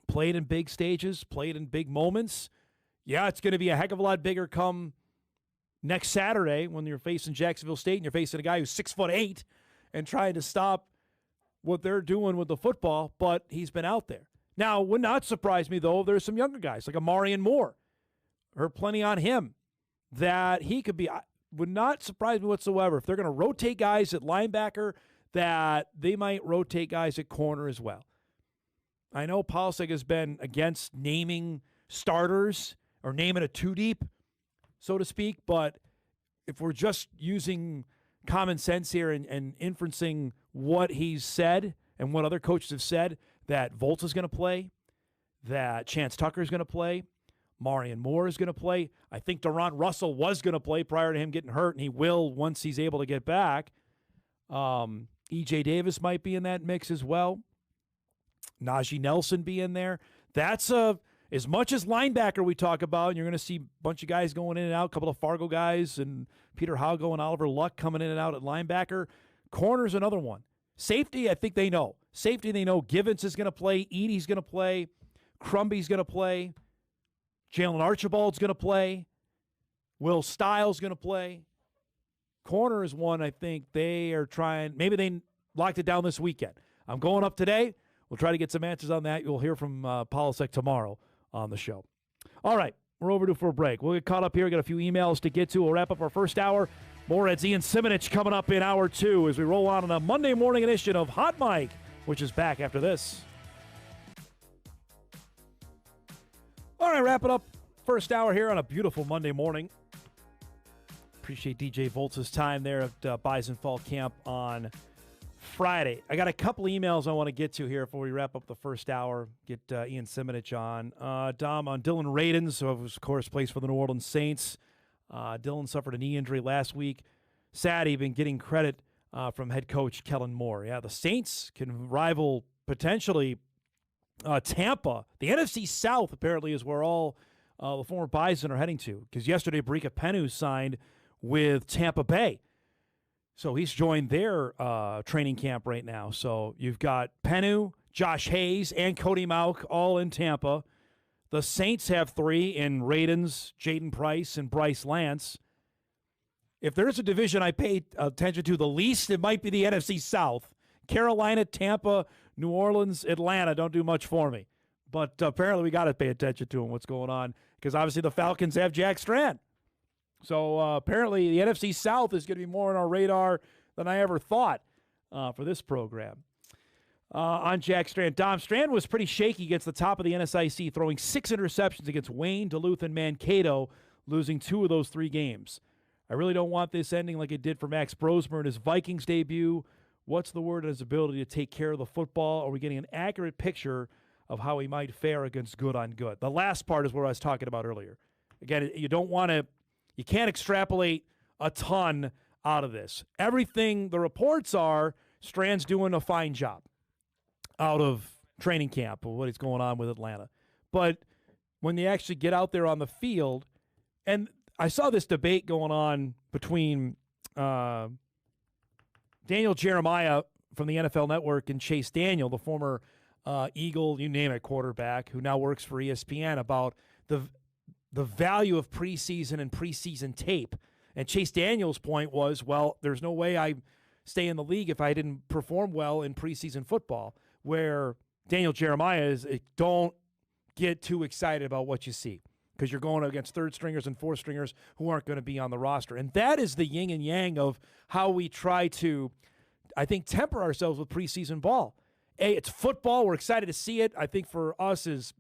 played in big stages, played in big moments, Yeah, it's going to be a heck of a lot bigger come next Saturday when you're facing Jacksonville State and you're facing a guy who's 6'8" and trying to stop what they're doing with the football, but he's been out there. Now, would not surprise me, though, there's some younger guys like Amarian Moore. Heard plenty on him that he could be. Would not surprise me whatsoever if they're going to rotate guys at linebacker, that they might rotate guys at corner as well. I know Polsek has been against naming starters or naming a two-deep, so to speak, but if we're just using common sense here and inferencing what he's said and what other coaches have said, that Voltz is going to play, that Chance Tucker is going to play, Marion Moore is going to play. I think Deron Russell was going to play prior to him getting hurt, and he will once he's able to get back. E.J. Davis might be in that mix as well. Najee Nelson be in there. That's as much as linebacker we talk about, and you're going to see a bunch of guys going in and out, a couple of Fargo guys, and Peter Haugo and Oliver Luck coming in and out at linebacker. Corner's another one. Safety, I think they know. Safety, they know Givens is going to play. Edey's going to play. Crumby's going to play. Jalen Archibald's going to play. Will Stiles going to play. Corner is one I think they are trying. Maybe they locked it down this weekend. I'm going up today. We'll try to get some answers on that. You'll hear from Polsek tomorrow on the show. All right, we're overdue for a break. We'll get caught up here. We've got a few emails to get to. We'll wrap up our first hour. More at Ian Simonich coming up in hour two as we roll on a Monday morning edition of Hot Mic, which is back after this. All right, wrap it up. First hour here on a beautiful Monday morning. Appreciate DJ Voltz's time there at Bison Fall Camp on Friday. I got a couple emails I want to get to here before we wrap up the first hour. Get Ian Simonich on. Dom, on Dylan Radins, who of course plays for the New Orleans Saints. Dylan suffered a knee injury last week. Sad even getting credit from head coach Kellen Moore. Yeah, the Saints can rival potentially Tampa. The NFC South apparently is where all the former Bison are heading to, because yesterday Barika Penu signed with Tampa Bay. So he's joined their training camp right now. So you've got Penu, Josh Hayes, and Cody Mauch all in Tampa. The Saints have three in Radins, Jaden Price, and Bryce Lance. If there's a division I pay attention to the least, it might be the NFC South. Carolina, Tampa, New Orleans, Atlanta don't do much for me. But apparently we got to pay attention to them, what's going on, because obviously the Falcons have Jack Strand. So apparently the NFC South is going to be more on our radar than I ever thought for this program. On Jack Strand, Dom Strand was pretty shaky against the top of the NSIC, throwing 6 interceptions against Wayne, Duluth, and Mankato, losing 2 of those 3 games. I really don't want this ending like it did for Max Brosmer in his Vikings debut. What's the word on his ability to take care of the football? Are we getting an accurate picture of how he might fare against good on good? The last part is what I was talking about earlier. Again, you can't extrapolate a ton out of this. Everything, the reports are, Strand's doing a fine job out of training camp of what is going on with Atlanta. But when you actually get out there on the field, and I saw this debate going on between Daniel Jeremiah from the NFL Network and Chase Daniel, the former Eagle, you name it, quarterback, who now works for ESPN, about the value of preseason and preseason tape. And Chase Daniel's point was, well, there's no way I stay in the league if I didn't perform well in preseason football, where Daniel Jeremiah is, don't get too excited about what you see, because you're going against third stringers and fourth stringers who aren't going to be on the roster. And that is the yin and yang of how we try to, I think, temper ourselves with preseason ball. It's football. We're excited to see it, I think, for us as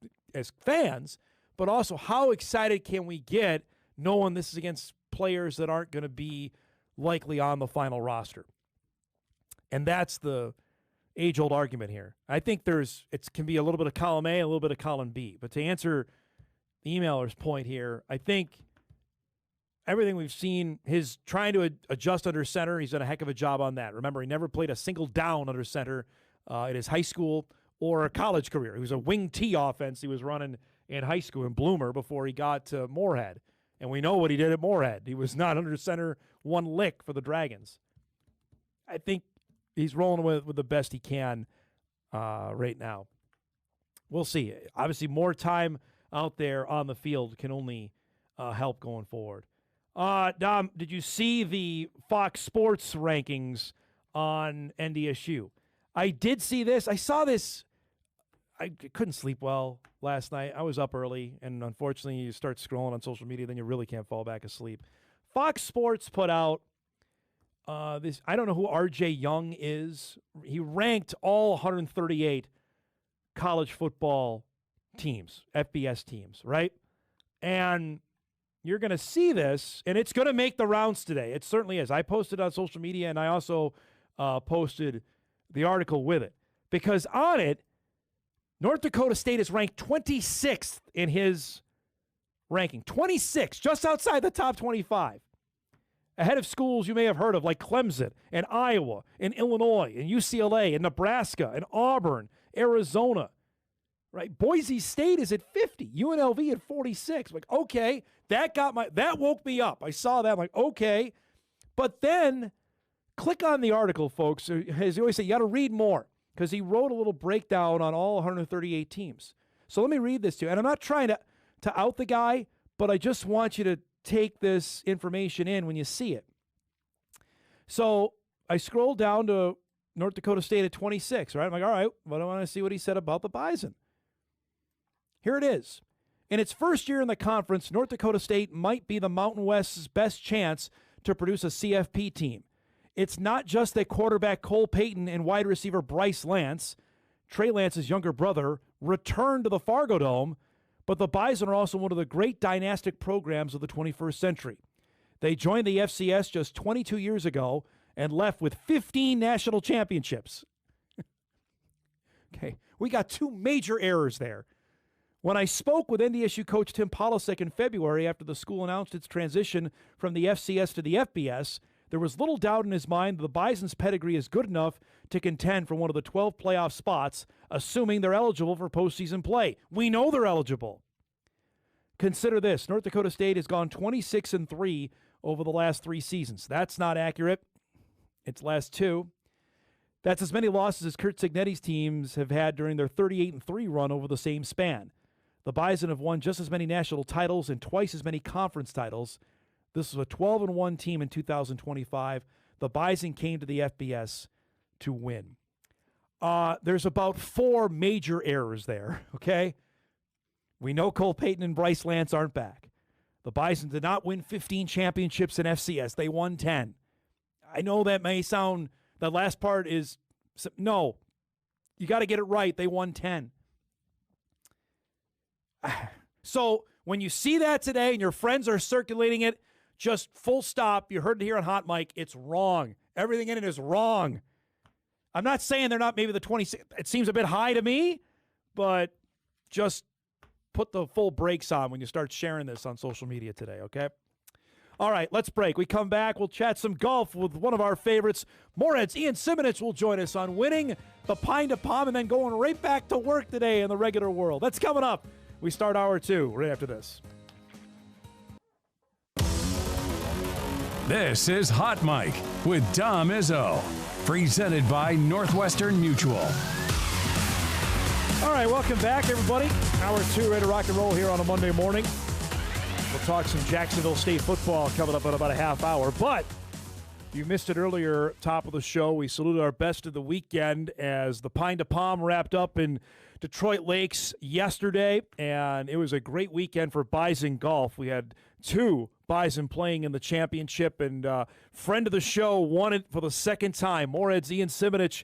fans, but also how excited can we get knowing this is against players that aren't going to be likely on the final roster. And that's the age-old argument here. I think it can be a little bit of column A, a little bit of column B. But to answer the emailer's point here, I think everything we've seen, his trying to adjust under center, he's done a heck of a job on that. Remember, he never played a single down under center in his high school or college career. It was a wing T offense he was running in high school in Bloomer before he got to Moorhead. And we know what he did at Moorhead. He was not under center one lick for the Dragons. I think he's rolling with the best he can right now. We'll see. Obviously, more time out there on the field can only help going forward. Dom, did you see the Fox Sports rankings on NDSU? I did see this. I saw this. I couldn't sleep well last night. I was up early, and unfortunately, you start scrolling on social media, then you really can't fall back asleep. Fox Sports put out this. I don't know who R.J. Young is. He ranked all 138 college football teams, FBS teams, right? And you're going to see this, and it's going to make the rounds today. It certainly is. I posted on social media, and I also posted the article with it. Because on it, North Dakota State is ranked 26th in his ranking. 26, just outside the top 25. Ahead of schools you may have heard of, like Clemson and Iowa and Illinois and UCLA and Nebraska and Auburn, Arizona. Right? Boise State is at 50, UNLV at 46. Like, okay, that woke me up. I saw that. I'm like, okay. But then click on the article, folks. As you always say, you got to read more, because he wrote a little breakdown on all 138 teams. So let me read this to you. And I'm not trying to out the guy, but I just want you to take this information in when you see it. So I scrolled down to North Dakota State at 26, right? I'm like, all right, well, I want to see what he said about the Bison. Here it is. In its first year in the conference, North Dakota State might be the Mountain West's best chance to produce a CFP team. It's not just that quarterback Cole Payton and wide receiver Bryce Lance, Trey Lance's younger brother, returned to the Fargo Dome, but the Bison are also one of the great dynastic programs of the 21st century. They joined the FCS just 22 years ago and left with 15 national championships. Okay, we got two major errors there. When I spoke with NDSU coach Tim Polasek in February after the school announced its transition from the FCS to the FBS, there was little doubt in his mind that the Bison's pedigree is good enough to contend for one of the 12 playoff spots, assuming they're eligible for postseason play. We know they're eligible. Consider this. North Dakota State has gone 26-3 over the last 3 seasons. That's not accurate. Its last 2. That's as many losses as Kurt Cignetti's teams have had during their 38-3 run over the same span. The Bison have won just as many national titles and twice as many conference titles. This was a 12-1 team in 2025. The Bison came to the FBS to win. There's about 4 major errors there, okay? We know Cole Payton and Bryce Lance aren't back. The Bison did not win 15 championships in FCS. They won 10. I know that may sound, the last part is, no. You got to get it right. They won 10. So when you see that today and your friends are circulating it, just full stop. You heard it here on Hot Mic. It's wrong. Everything in it is wrong. I'm not saying they're not maybe the 26. It seems a bit high to me, but just put the full brakes on when you start sharing this on social media today, okay? All right, let's break. We come back. We'll chat some golf with one of our favorites. Morehead's Ian Simonich will join us on winning the Pine to Palm and then going right back to work today in the regular world. That's coming up. We start hour 2 right after this. This is Hot Mic with Dom Izzo, presented by Northwestern Mutual. All right, welcome back, everybody. Hour 2, ready to rock and roll here on a Monday morning. We'll talk some Jacksonville State football coming up in about a half hour. But you missed it earlier, top of the show. We saluted our best of the weekend as the Pine to Palm wrapped up in Detroit Lakes yesterday, and it was a great weekend for Bison golf. We had 2 Bison playing in the championship, and friend of the show won it for the second time. Morehead's Ian Simonich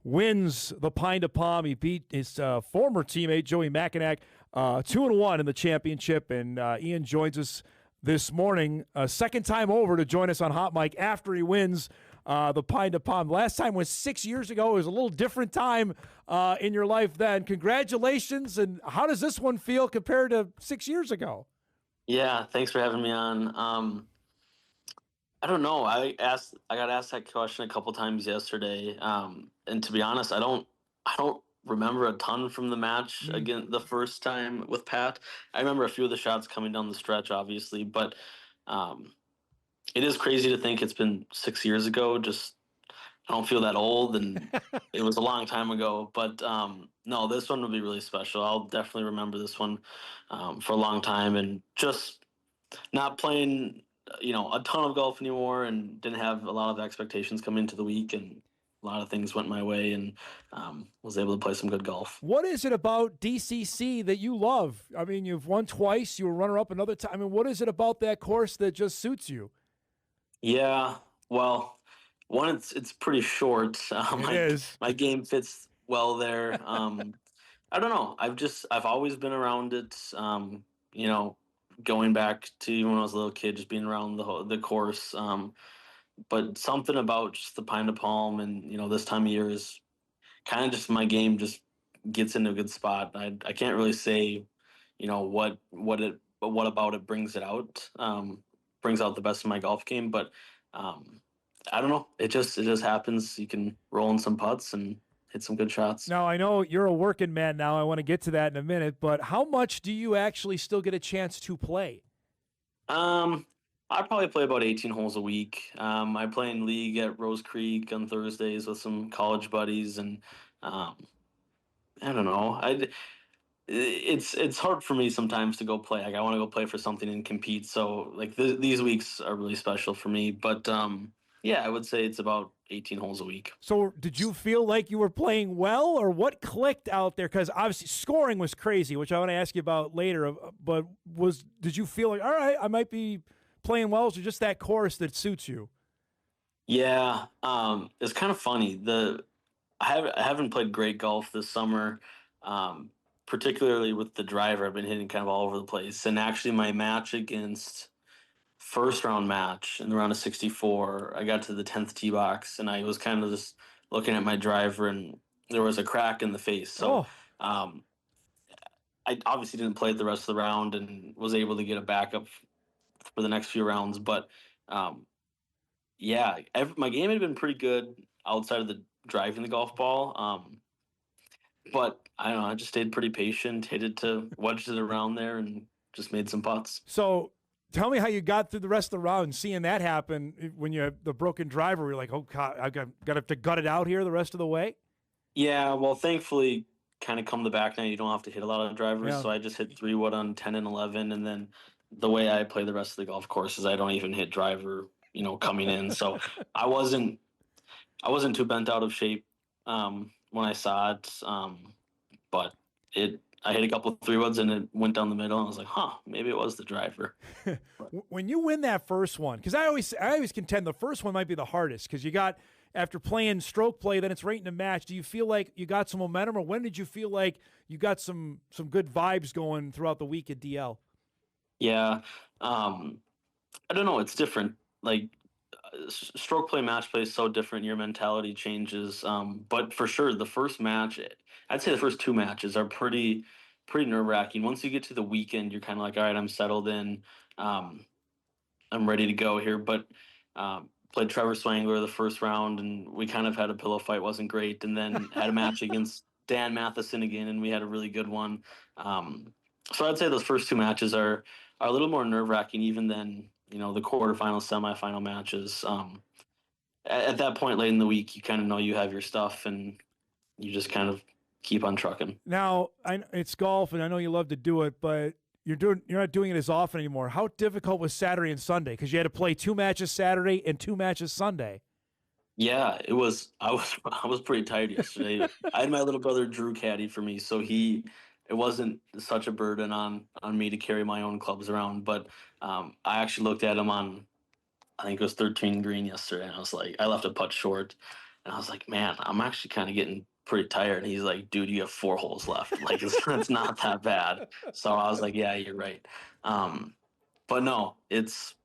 wins the Pine to Palm. He beat his former teammate, Joey Mackinac, 2-1 in the championship, and Ian joins us this morning, second time over to join us on Hot Mic after he wins the Pine to Palm. Last time was 6 years ago. It was a little different time in your life then. Congratulations, and how does this one feel compared to 6 years ago? Yeah, thanks for having me on. I don't know. I got asked that question a couple times yesterday, and to be honest, I don't remember a ton from the match again the first time with Pat. I remember a few of the shots coming down the stretch, obviously, but it is crazy to think it's been 6 years ago. Just I don't feel that old, and it was a long time ago. But no, this one will be really special. I'll definitely remember this one for a long time. And just not playing, a ton of golf anymore, and didn't have a lot of expectations coming into the week, and a lot of things went my way, and was able to play some good golf. What is it about DCC that you love? I mean, you've won twice. You were runner-up another time. I mean, what is it about that course that just suits you? Yeah, well, one, it's pretty short. My game fits well there. I don't know. I've always been around it. Going back to when I was a little kid, just being around the course. But something about just the Pine to Palm and this time of year is kind of just my game just gets into a good spot. I can't really say, what about it brings it out, brings out the best of my golf game, but I don't know. It just happens. You can roll in some putts and hit some good shots. Now, I know you're a working man now. I want to get to that in a minute, but how much do you actually still get a chance to play? I probably play about 18 holes a week. I play in league at Rose Creek on Thursdays with some college buddies, and I don't know. It's hard for me sometimes to go play. Like, I want to go play for something and compete. So like these weeks are really special for me. But yeah, I would say it's about 18 holes a week. So did you feel like you were playing well, or what clicked out there? Because obviously scoring was crazy, which I want to ask you about later. But did you feel like, all right, I might be playing well, or just that course that suits you? Yeah, it's kind of funny. I haven't played great golf this summer, particularly with the driver. I've been hitting kind of all over the place. And actually, my match against first round match in the round of 64, I got to the 10th tee box, and I was kind of just looking at my driver, and there was a crack in the face. So I obviously didn't play it the rest of the round and was able to get a backup for the next few rounds. But yeah, my game had been pretty good outside of the driving the golf ball. But I don't know, I just stayed pretty patient, wedged it around there, and just made some putts. So tell me how you got through the rest of the round, seeing that happen when you have the broken driver. You're like, oh, God, I got to gut it out here the rest of the way? Yeah, well, thankfully, kind of come the back now, you don't have to hit a lot of drivers. Yeah. So I just hit 3-wood on 10 and 11, and then the way I play the rest of the golf course is I don't even hit driver, coming in. So I wasn't too bent out of shape when I saw it, but I hit a couple of 3-woods and it went down the middle, and I was like, maybe it was the driver. When you win that first one, because I always contend the first one might be the hardest, because you got, after playing stroke play, then it's right in a match. Do you feel like you got some momentum, or when did you feel like you got some good vibes going throughout the week at DL? Yeah, I don't know. It's different. Like, stroke play, match play is so different. Your mentality changes. But for sure, the first match, I'd say the first 2 matches are pretty nerve-wracking. Once you get to the weekend, you're kind of like, all right, I'm settled in. I'm ready to go here. But played Trevor Swangler the first round, and we kind of had a pillow fight. Wasn't great. And then had a match against Dan Matheson again, and we had a really good one. So I'd say those first 2 matches are a little more nerve-wracking even than, the quarterfinal, semifinal matches. At that point late in the week, you kind of know you have your stuff, and you just kind of keep on trucking. Now, it's golf, and I know you love to do it, but you're not doing it as often anymore. How difficult was Saturday and Sunday? Because you had to play 2 matches Saturday and 2 matches Sunday. Yeah, it was. I was pretty tired yesterday. I had my little brother Drew caddy for me, so it wasn't such a burden on me to carry my own clubs around. But I actually looked at him on, I think it was 13 green yesterday, and I was like, I left a putt short, and I was like, man, I'm actually kind of getting pretty tired. And he's like, dude, you have 4 holes left. Like, it's not that bad. So I was like, yeah, you're right. But no, it's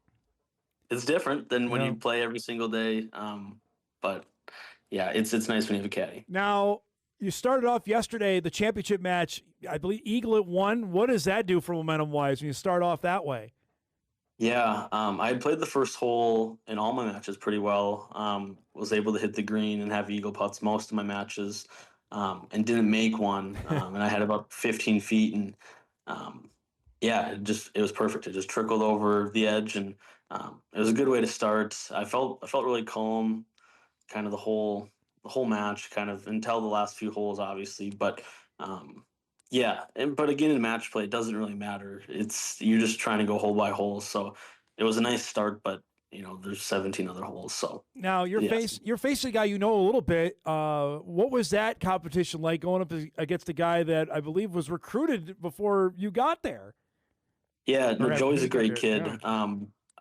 different than when you play every single day. But yeah, it's nice when you have a caddy. Now, you started off yesterday, the championship match, I believe Eagle at 1. What does that do for momentum-wise when you start off that way? Yeah, I had played the first hole in all my matches pretty well. Was able to hit the green and have eagle putts most of my matches, and didn't make one. And I had about 15 feet, and yeah, it was perfect. It just trickled over the edge, and it was a good way to start. I felt really calm, kind of the whole match, kind of until the last few holes, obviously. But yeah, but again, in match play, it doesn't really matter. You're just trying to go hole by hole. So it was a nice start, but there's 17 other holes. So now you're facing a guy you know a little bit. What was that competition like going up against a guy that I believe was recruited before you got there? Yeah, no, Joey's a great kid. Yeah.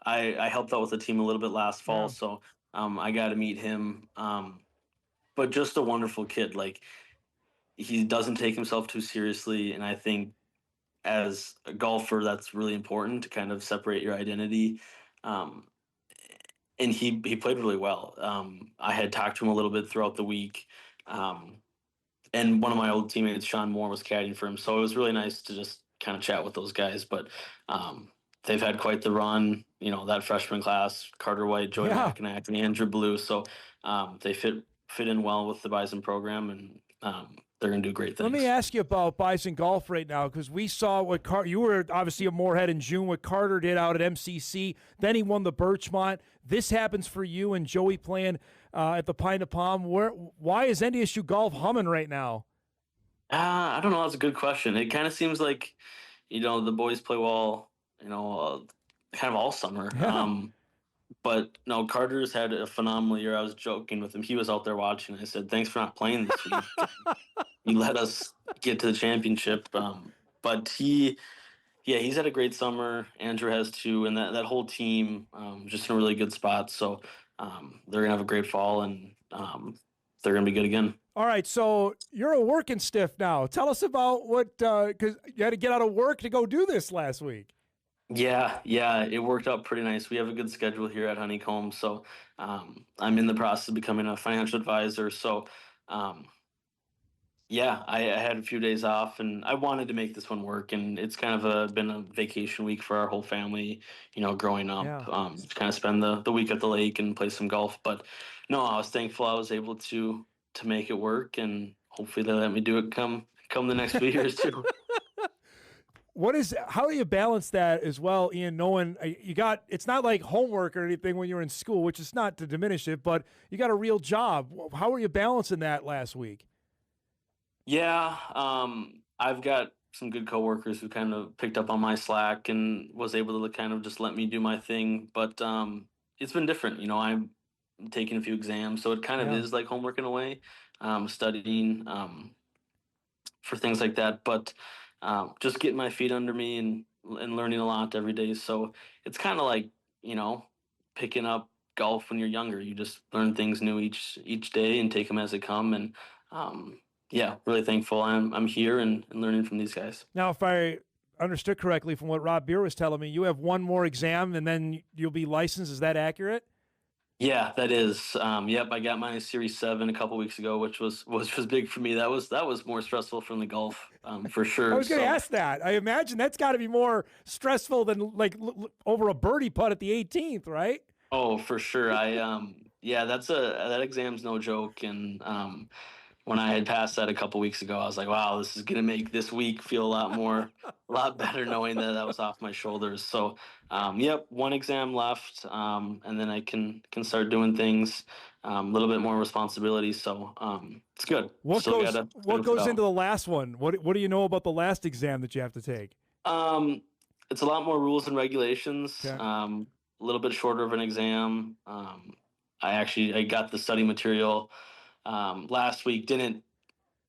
I helped out with the team a little bit last fall, so I got to meet him. But just a wonderful kid. Like, he doesn't take himself too seriously, and I think as a golfer, that's really important to kind of separate your identity. And he played really well. I had talked to him a little bit throughout the week, and one of my old teammates, Sean Moore, was caddying for him, so it was really nice to just kind of chat with those guys. But they've had quite the run. That freshman class: Carter White, Joey McInerney, and Andrew Blue. So they fit in well with the Bison program, and they're going to do great things. Let me ask you about Bison golf right now, because we saw what you were obviously a Moorhead in June, what Carter did out at MCC. Then he won the Birchmont. This happens for you and Joey playing at the Pine to Palm. Why is NDSU golf humming right now? I don't know. That's a good question. It kind of seems like, the boys play well, kind of all summer. Yeah. But no, Carter's had a phenomenal year. I was joking with him. He was out there watching. I said, "Thanks for not playing this week. You let us get to the championship." But he's had a great summer. Andrew has too, and that whole team just in a really good spot. So they're gonna have a great fall, and they're gonna be good again. All right, so you're a working stiff now. Tell us about what, because you had to get out of work to go do this last week. Yeah, it worked out pretty nice. We have a good schedule here at Honeycomb, so I'm in the process of becoming a financial advisor. So, I had a few days off, and I wanted to make this one work. And it's kind of been a vacation week for our whole family, growing up. Yeah. To kind of spend the week at the lake and play some golf. But no, I was thankful I was able to make it work, and hopefully they let me do it come the next few years too. How do you balance that as well, Ian, knowing it's not like homework or anything when you're in school, which is not to diminish it, but you got a real job. How are you balancing that last week? Yeah, I've got some good coworkers who kind of picked up on my slack and was able to kind of just let me do my thing. But it's been different. I'm taking a few exams, so it kind of is like homework in a way, studying for things like that. But just getting my feet under me and learning a lot every day. So it's kind of like, picking up golf when you're younger. You just learn things new each day and take them as they come. And really thankful I'm here and learning from these guys. Now, if I understood correctly from what Rob Beer was telling me, you have one more exam and then you'll be licensed. Is that accurate? Yeah, that is. I got my Series 7 a couple weeks ago, which was big for me. That was more stressful from the golf, for sure. I was going to ask that. I imagine that's got to be more stressful than over a birdie putt at the 18th, right? Oh, for sure. That exam's no joke. And when I had passed that a couple weeks ago, I was like, wow, this is going to make this week feel a lot better knowing that was off my shoulders. So, one exam left, and then I can start doing things, a little bit more responsibility. So it's good. What goes into the last one? What do you know about the last exam that you have to take? It's a lot more rules and regulations. Okay. A little bit shorter of an exam. I got the study material last week. Didn't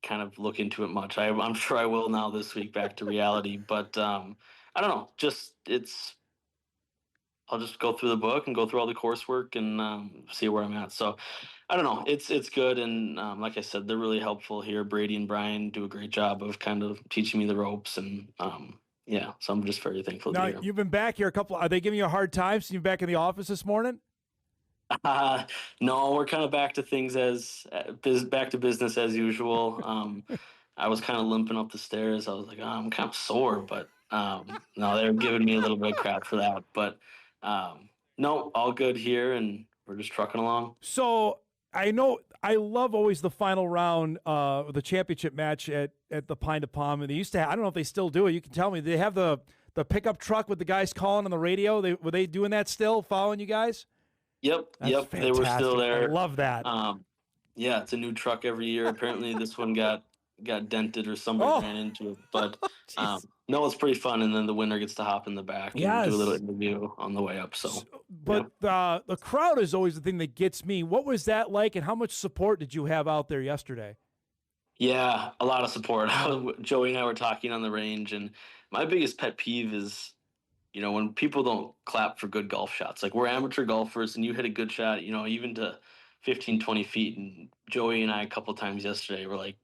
kind of look into it much. I'm sure I will now this week, back to reality. But I don't know. I'll just go through the book and go through all the coursework and see where I'm at. So I don't know. It's good. And like I said, they're really helpful here. Brady and Brian do a great job of kind of teaching me the ropes. And so I'm just very thankful to be here. You've been back here are they giving you a hard time since you're back in the office this morning? No, we're kind of back to things back to business as usual. I was kind of limping up the stairs. I was like, I'm kind of sore, but no, they're giving me a little bit of crap for that. But no, all good here, and we're just trucking along. So I love always the final round of the championship match at the Pine to Palm, and they used to I don't know if they still do it. You can tell me. They have the pickup truck with the guys calling on the radio. Were they doing that still, following you guys? Yep, That's yep, they were still fantastic. there. I love that. Yeah, it's a new truck every year. Apparently, this one got dented or somebody ran into it. But no, it's pretty fun. And then the winner gets to hop in the back and do a little interview on the way up. So, but the crowd is always the thing that gets me. What was that like, and how much support did you have out there yesterday? yeah, a lot of support. Joey and I were talking on the range, and my biggest pet peeve is, when people don't clap for good golf shots. Like, we're amateur golfers, and you hit a good shot, even to 15, 20 feet. And Joey and I, a couple times yesterday, were like,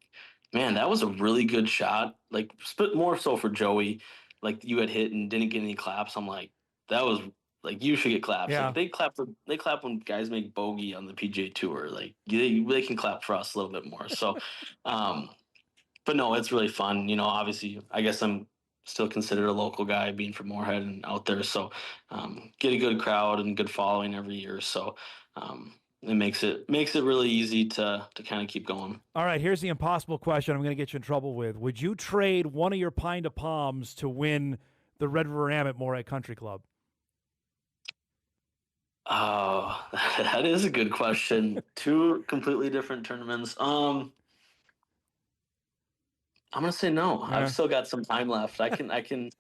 man, that was a really good shot. Like, more so for Joey, like you had hit and didn't get any claps. I'm like, that was like, you should get claps. Yeah. Like, they clap when guys make bogey on the PGA Tour. Like, they can clap for us a little bit more. So, but no, it's really fun. Obviously, I guess I'm still considered a local guy being from Moorhead and out there. So get a good crowd and good following every year. So it makes it really easy to kind of keep going. All right, here's the impossible question I'm going to get you in trouble with. Would you trade one of your Pine to Palms to win the Red River Am at Moorhead Country Club? Oh, that is a good question. Two completely different tournaments. I'm gonna say no. Yeah. I've still got some time left. I can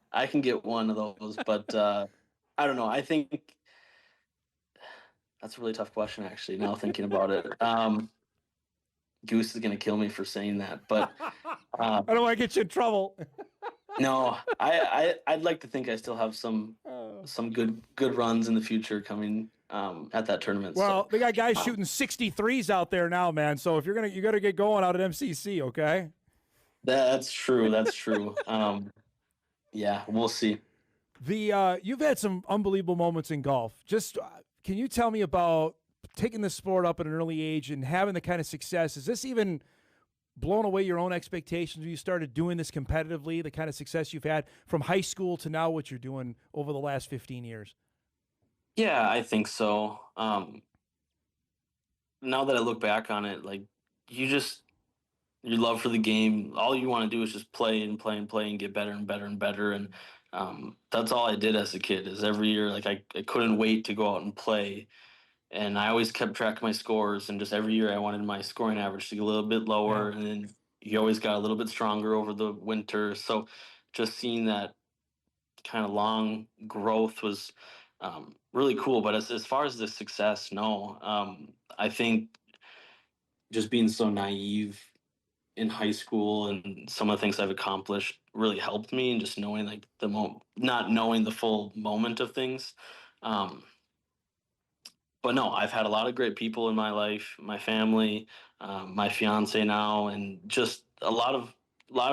get one of those, but I don't know. I think that's a really tough question, actually. Now thinking about it, Goose is gonna kill me for saying that, but I don't want to get you in trouble. no, I'd like to think I still have some good runs in the future coming at that tournament. Well, so, they got guys shooting 63s out there now, man. So if you got to get going out at MCC, okay? That's true. That's true. Yeah, we'll see. You've had some unbelievable moments in golf. Just can you tell me about taking the sport up at an early age and having the kind of success? Is this even blown away your own expectations when you started doing this competitively, the kind of success you've had from high school to now what you're doing over the last 15 years? Yeah, I think so. Now that I look back on it, like, your love for the game, all you want to do is just play and play and play and get better and better and better. And that's all I did as a kid. Is every year, like, I couldn't wait to go out and play. And I always kept track of my scores, and just every year I wanted my scoring average to get a little bit lower. And then you always got a little bit stronger over the winter. So just seeing that kind of long growth was really cool. But as far as the success, no. I think just being so naive in high school and some of the things I've accomplished really helped me, and just knowing, like, not knowing the full moment of things. But no, I've had a lot of great people in my life, my family, my fiance now, and just a lot of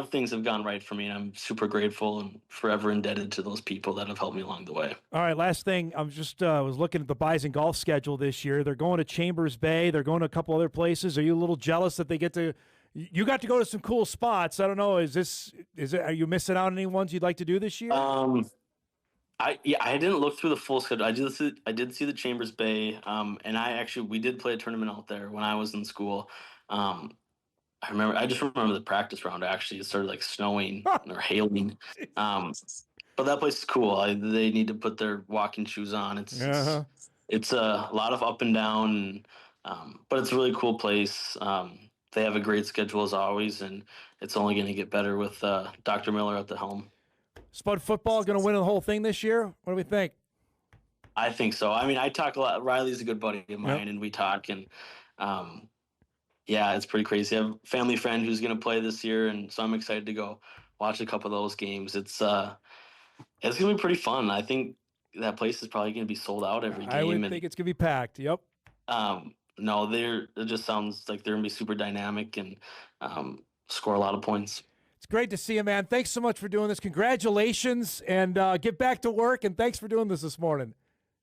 things have gone right for me, and I'm super grateful and forever indebted to those people that have helped me along the way. All right, last thing. I'm just was looking at the Bison golf schedule this year. They're going to Chambers Bay. They're going to a couple other places. Are you a little jealous that they get to? You got to go to some cool spots. I don't know. Are you missing out on any ones you'd like to do this year? I didn't look through the full schedule. I did see the Chambers Bay, and we did play a tournament out there when I was in school. I just remember the practice round. Actually, it started, like, snowing or hailing. But that place is cool. They need to put their walking shoes on. It's a lot of up and down, but it's a really cool place. They have a great schedule as always, and it's only going to get better with Dr. Miller at the helm. Spud football going to win the whole thing this year? What do we think? I think so. I mean, I talk a lot. Riley's a good buddy of mine, and we talk, and yeah, it's pretty crazy. I have a family friend who's going to play this year, and so I'm excited to go watch a couple of those games. It's going to be pretty fun. I think that place is probably going to be sold out every game. I would think it's going to be packed. Yep. No, it just sounds like they're going to be super dynamic and score a lot of points. It's great to see you, man. Thanks so much for doing this. Congratulations, and get back to work, and thanks for doing this morning.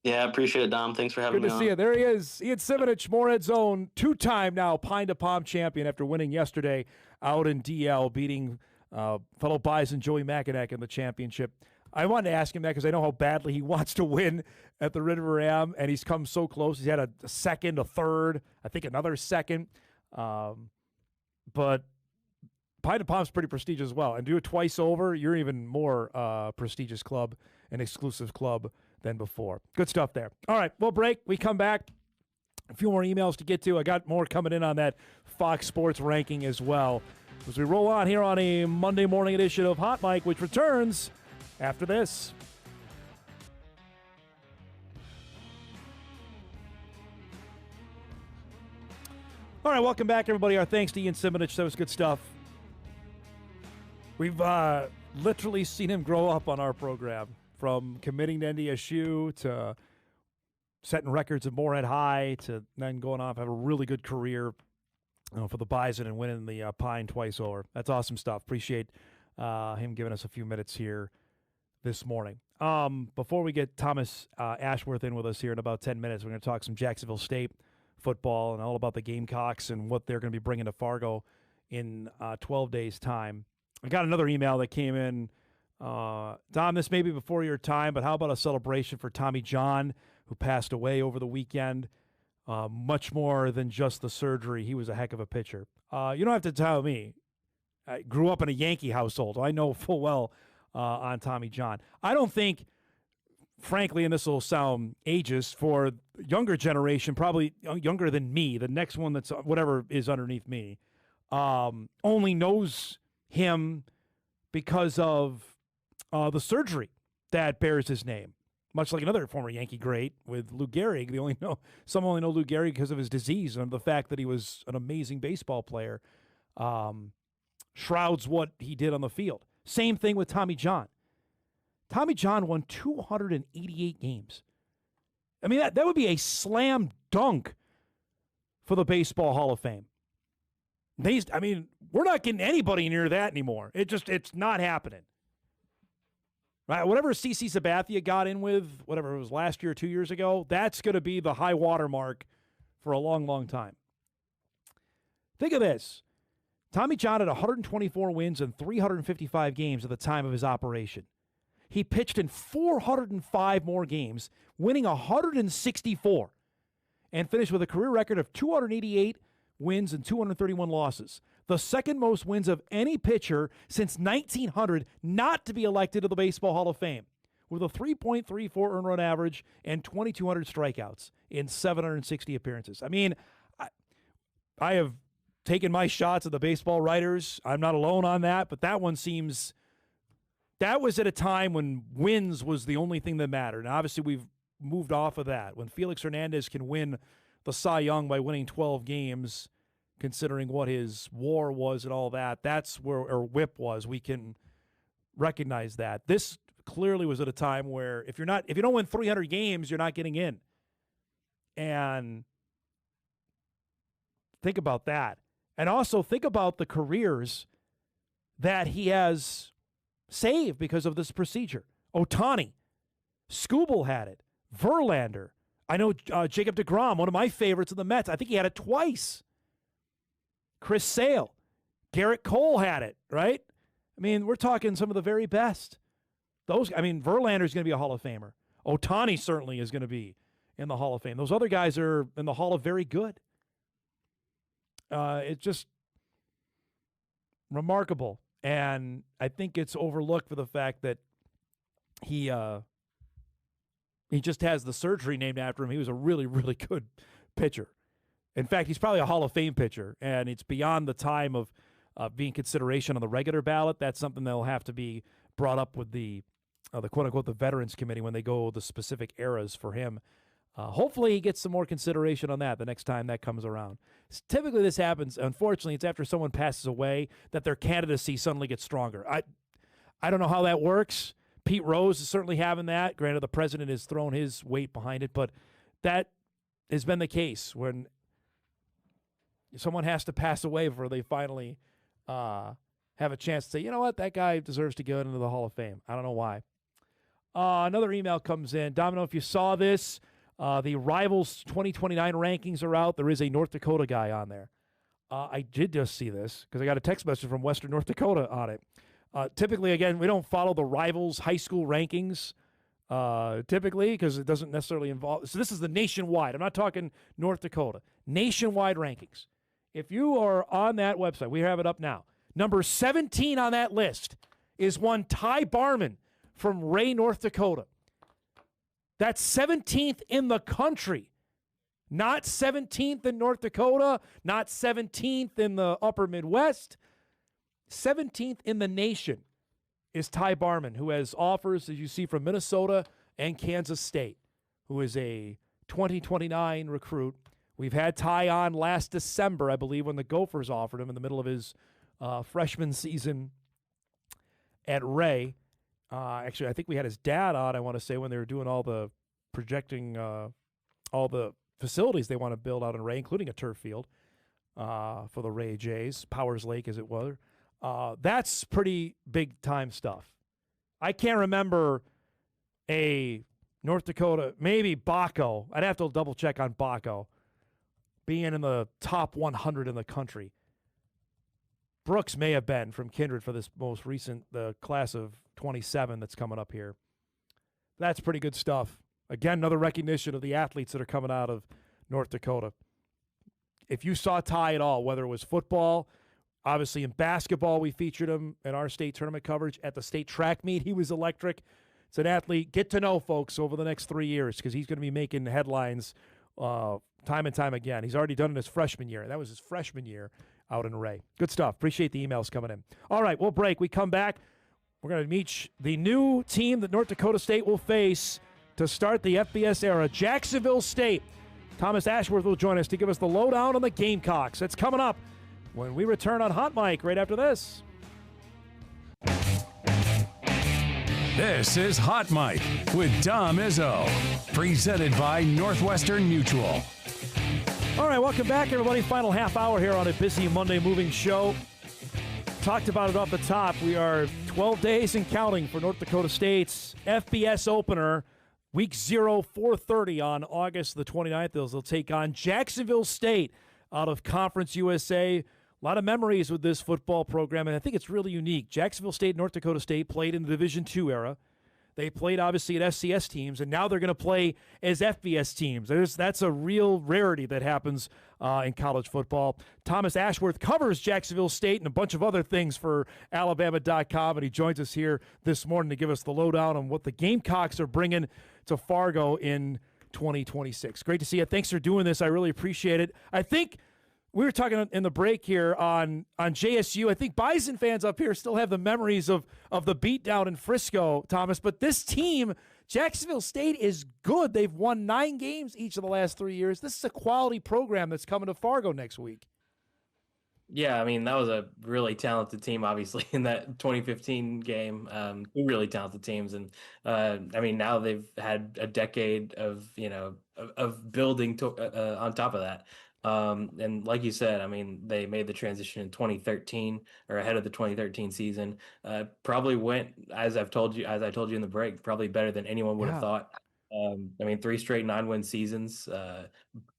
Yeah, I appreciate it, Dom. Thanks for having me on. Good to see you. There he is. Ian Simonich, Moorhead's own, two-time now Pine to Palm champion after winning yesterday out in DL, beating fellow Bison Joey McInnick in the championship. I wanted to ask him that because I know how badly he wants to win at the Red River Am, and he's come so close. He's had a second, a third, I think another second. But Pine to Palm's pretty prestigious as well. And do it twice over, you're even more prestigious club, an exclusive club than before. Good stuff there. All right, we'll break. We come back. A few more emails to get to. I got more coming in on that Fox Sports ranking as well as we roll on here on a Monday morning edition of Hot Mic, which returns after this. All right, welcome back, everybody. Our thanks to Ian Simonich. That was good stuff. We've literally seen him grow up on our program, from committing to NDSU to setting records at Moorhead High to then going off, have a really good career for the Bison and winning the Pine twice over. That's awesome stuff. Appreciate him giving us a few minutes here this morning. Before we get Thomas Ashworth in with us here in about 10 minutes, we're going to talk some Jacksonville State football and all about the Gamecocks and what they're going to be bringing to Fargo in 12 days' time. I got another email that came in. Dom, this may be before your time, but how about a celebration for Tommy John, who passed away over the weekend? Much more than just the surgery. He was a heck of a pitcher. You don't have to tell me. I grew up in a Yankee household. I know full well on Tommy John. I don't think, frankly, and this will sound ageist, for younger generation, probably younger than me, the next one that's whatever is underneath me, only knows him because of the surgery that bears his name. Much like another former Yankee great with Lou Gehrig. Some only know Lou Gehrig because of his disease and the fact that he was an amazing baseball player. Shrouds what he did on the field. Same thing with Tommy John. Tommy John won 288 games. I mean, that would be a slam dunk for the Baseball Hall of Fame. We're not getting anybody near that anymore. It's not happening. Right? Whatever CeCe Sabathia got in with, whatever it was last year or 2 years ago, that's going to be the high water mark for a long, long time. Think of this. Tommy John had 124 wins in 355 games at the time of his operation. He pitched in 405 more games, winning 164, and finished with a career record of 288 wins and 231 losses. The second most wins of any pitcher since 1900 not to be elected to the Baseball Hall of Fame, with a 3.34 earned run average and 2,200 strikeouts in 760 appearances. I mean, I have taken my shots at the baseball writers. I'm not alone on that, but that one seems... That was at a time when wins was the only thing that mattered. And obviously we've moved off of that. When Felix Hernandez can win the Cy Young by winning 12 games, considering what his WAR was and all that, that's where, or WHIP was, we can recognize that. This clearly was at a time where if you don't win 300 games, you're not getting in. And think about that. And also think about the careers that he has saved because of this procedure. Ohtani, Skubal had it, Verlander. I know Jacob deGrom, one of my favorites in the Mets. I think he had it twice. Chris Sale, Garrett Cole had it, right? I mean, we're talking some of the very best. Verlander is going to be a Hall of Famer. Ohtani certainly is going to be in the Hall of Fame. Those other guys are in the Hall of Very Good. It's just remarkable. And I think it's overlooked for the fact that he just has the surgery named after him. He was a really, really good pitcher. In fact, he's probably a Hall of Fame pitcher, and it's beyond the time of being consideration on the regular ballot. That's something that will have to be brought up with the quote-unquote the Veterans Committee when they go the specific eras for him. Hopefully he gets some more consideration on that the next time that comes around. Typically this happens, unfortunately, it's after someone passes away that their candidacy suddenly gets stronger. I don't know how that works. Pete Rose is certainly having that. Granted, the president has thrown his weight behind it, but that has been the case when someone has to pass away before they finally have a chance to say, you know what, that guy deserves to go into the Hall of Fame. I don't know why. Another email comes in. Domino, if you saw this, the Rivals 2029 rankings are out. There is a North Dakota guy on there. I did just see this because I got a text message from Western North Dakota on it. Typically, again, we don't follow the Rivals high school rankings typically because it doesn't necessarily involve. So this is the nationwide. I'm not talking North Dakota. Nationwide rankings. If you are on that website, we have it up now. Number 17 on that list is one Ty Barman from Ray, North Dakota. That's 17th in the country. Not 17th in North Dakota, not 17th in the upper Midwest. 17th in the nation is Ty Barman, who has offers, as you see, from Minnesota and Kansas State, who is a 2029 recruit. We've had Ty on last December, I believe, when the Gophers offered him in the middle of his freshman season at Ray. Actually, I think we had his dad on, I want to say, when they were doing all the projecting all the facilities they want to build out in Ray, including a turf field for the Ray Jays, Powers Lake as it was. That's pretty big-time stuff. I can't remember a North Dakota, maybe Baco. I'd have to double-check on Baco being in the top 100 in the country. Brooks may have been from Kindred for this most recent, the class of 27 that's coming up here. That's pretty good stuff. Again, another recognition of the athletes that are coming out of North Dakota. If you saw Ty at all, whether it was football, obviously in basketball, we featured him in our state tournament coverage. At the state track meet, he was electric. It's an athlete. Get to know folks over the next 3 years because he's going to be making headlines time and time again. He's already done it his freshman year. That was his freshman year out in Ray. Good stuff. Appreciate the emails coming in. All right, we'll break. We come back. We're going to meet the new team that North Dakota State will face to start the FBS era, Jacksonville State. Thomas Ashworth will join us to give us the lowdown on the Gamecocks. That's coming up when we return on Hot Mic right after this. This is Hot Mic with Dom Izzo, presented by Northwestern Mutual. All right, welcome back, everybody. Final half hour here on a busy Monday moving show. Talked about it off the top. We are 12 days and counting for North Dakota State's FBS opener. Week 0, 4:30 on August the 29th. They'll take on Jacksonville State out of Conference USA. A lot of memories with this football program, and I think it's really unique. Jacksonville State and North Dakota State played in the Division II era. They played, obviously, at FCS teams, and now they're going to play as FBS teams. That's a real rarity that happens in college football. Thomas Ashworth covers Jacksonville State and a bunch of other things for Alabama.com, and he joins us here this morning to give us the lowdown on what the Gamecocks are bringing to Fargo in 2026. Great to see you. Thanks for doing this. I really appreciate it. I think we were talking in the break here on JSU. I think Bison fans up here still have the memories of the beatdown in Frisco, Thomas. But this team, Jacksonville State, is good. They've won 9 games each of the last 3 years. This is a quality program that's coming to Fargo next week. Yeah, I mean, that was a really talented team, obviously, in that 2015 game. Two really talented teams. And, I mean, now they've had a decade of building on top of that. And like you said, I mean, they made the transition in 2013 or ahead of the 2013 season. Probably went, as I told you in the break, probably better than anyone would have thought. I mean, 3 straight 9-win seasons,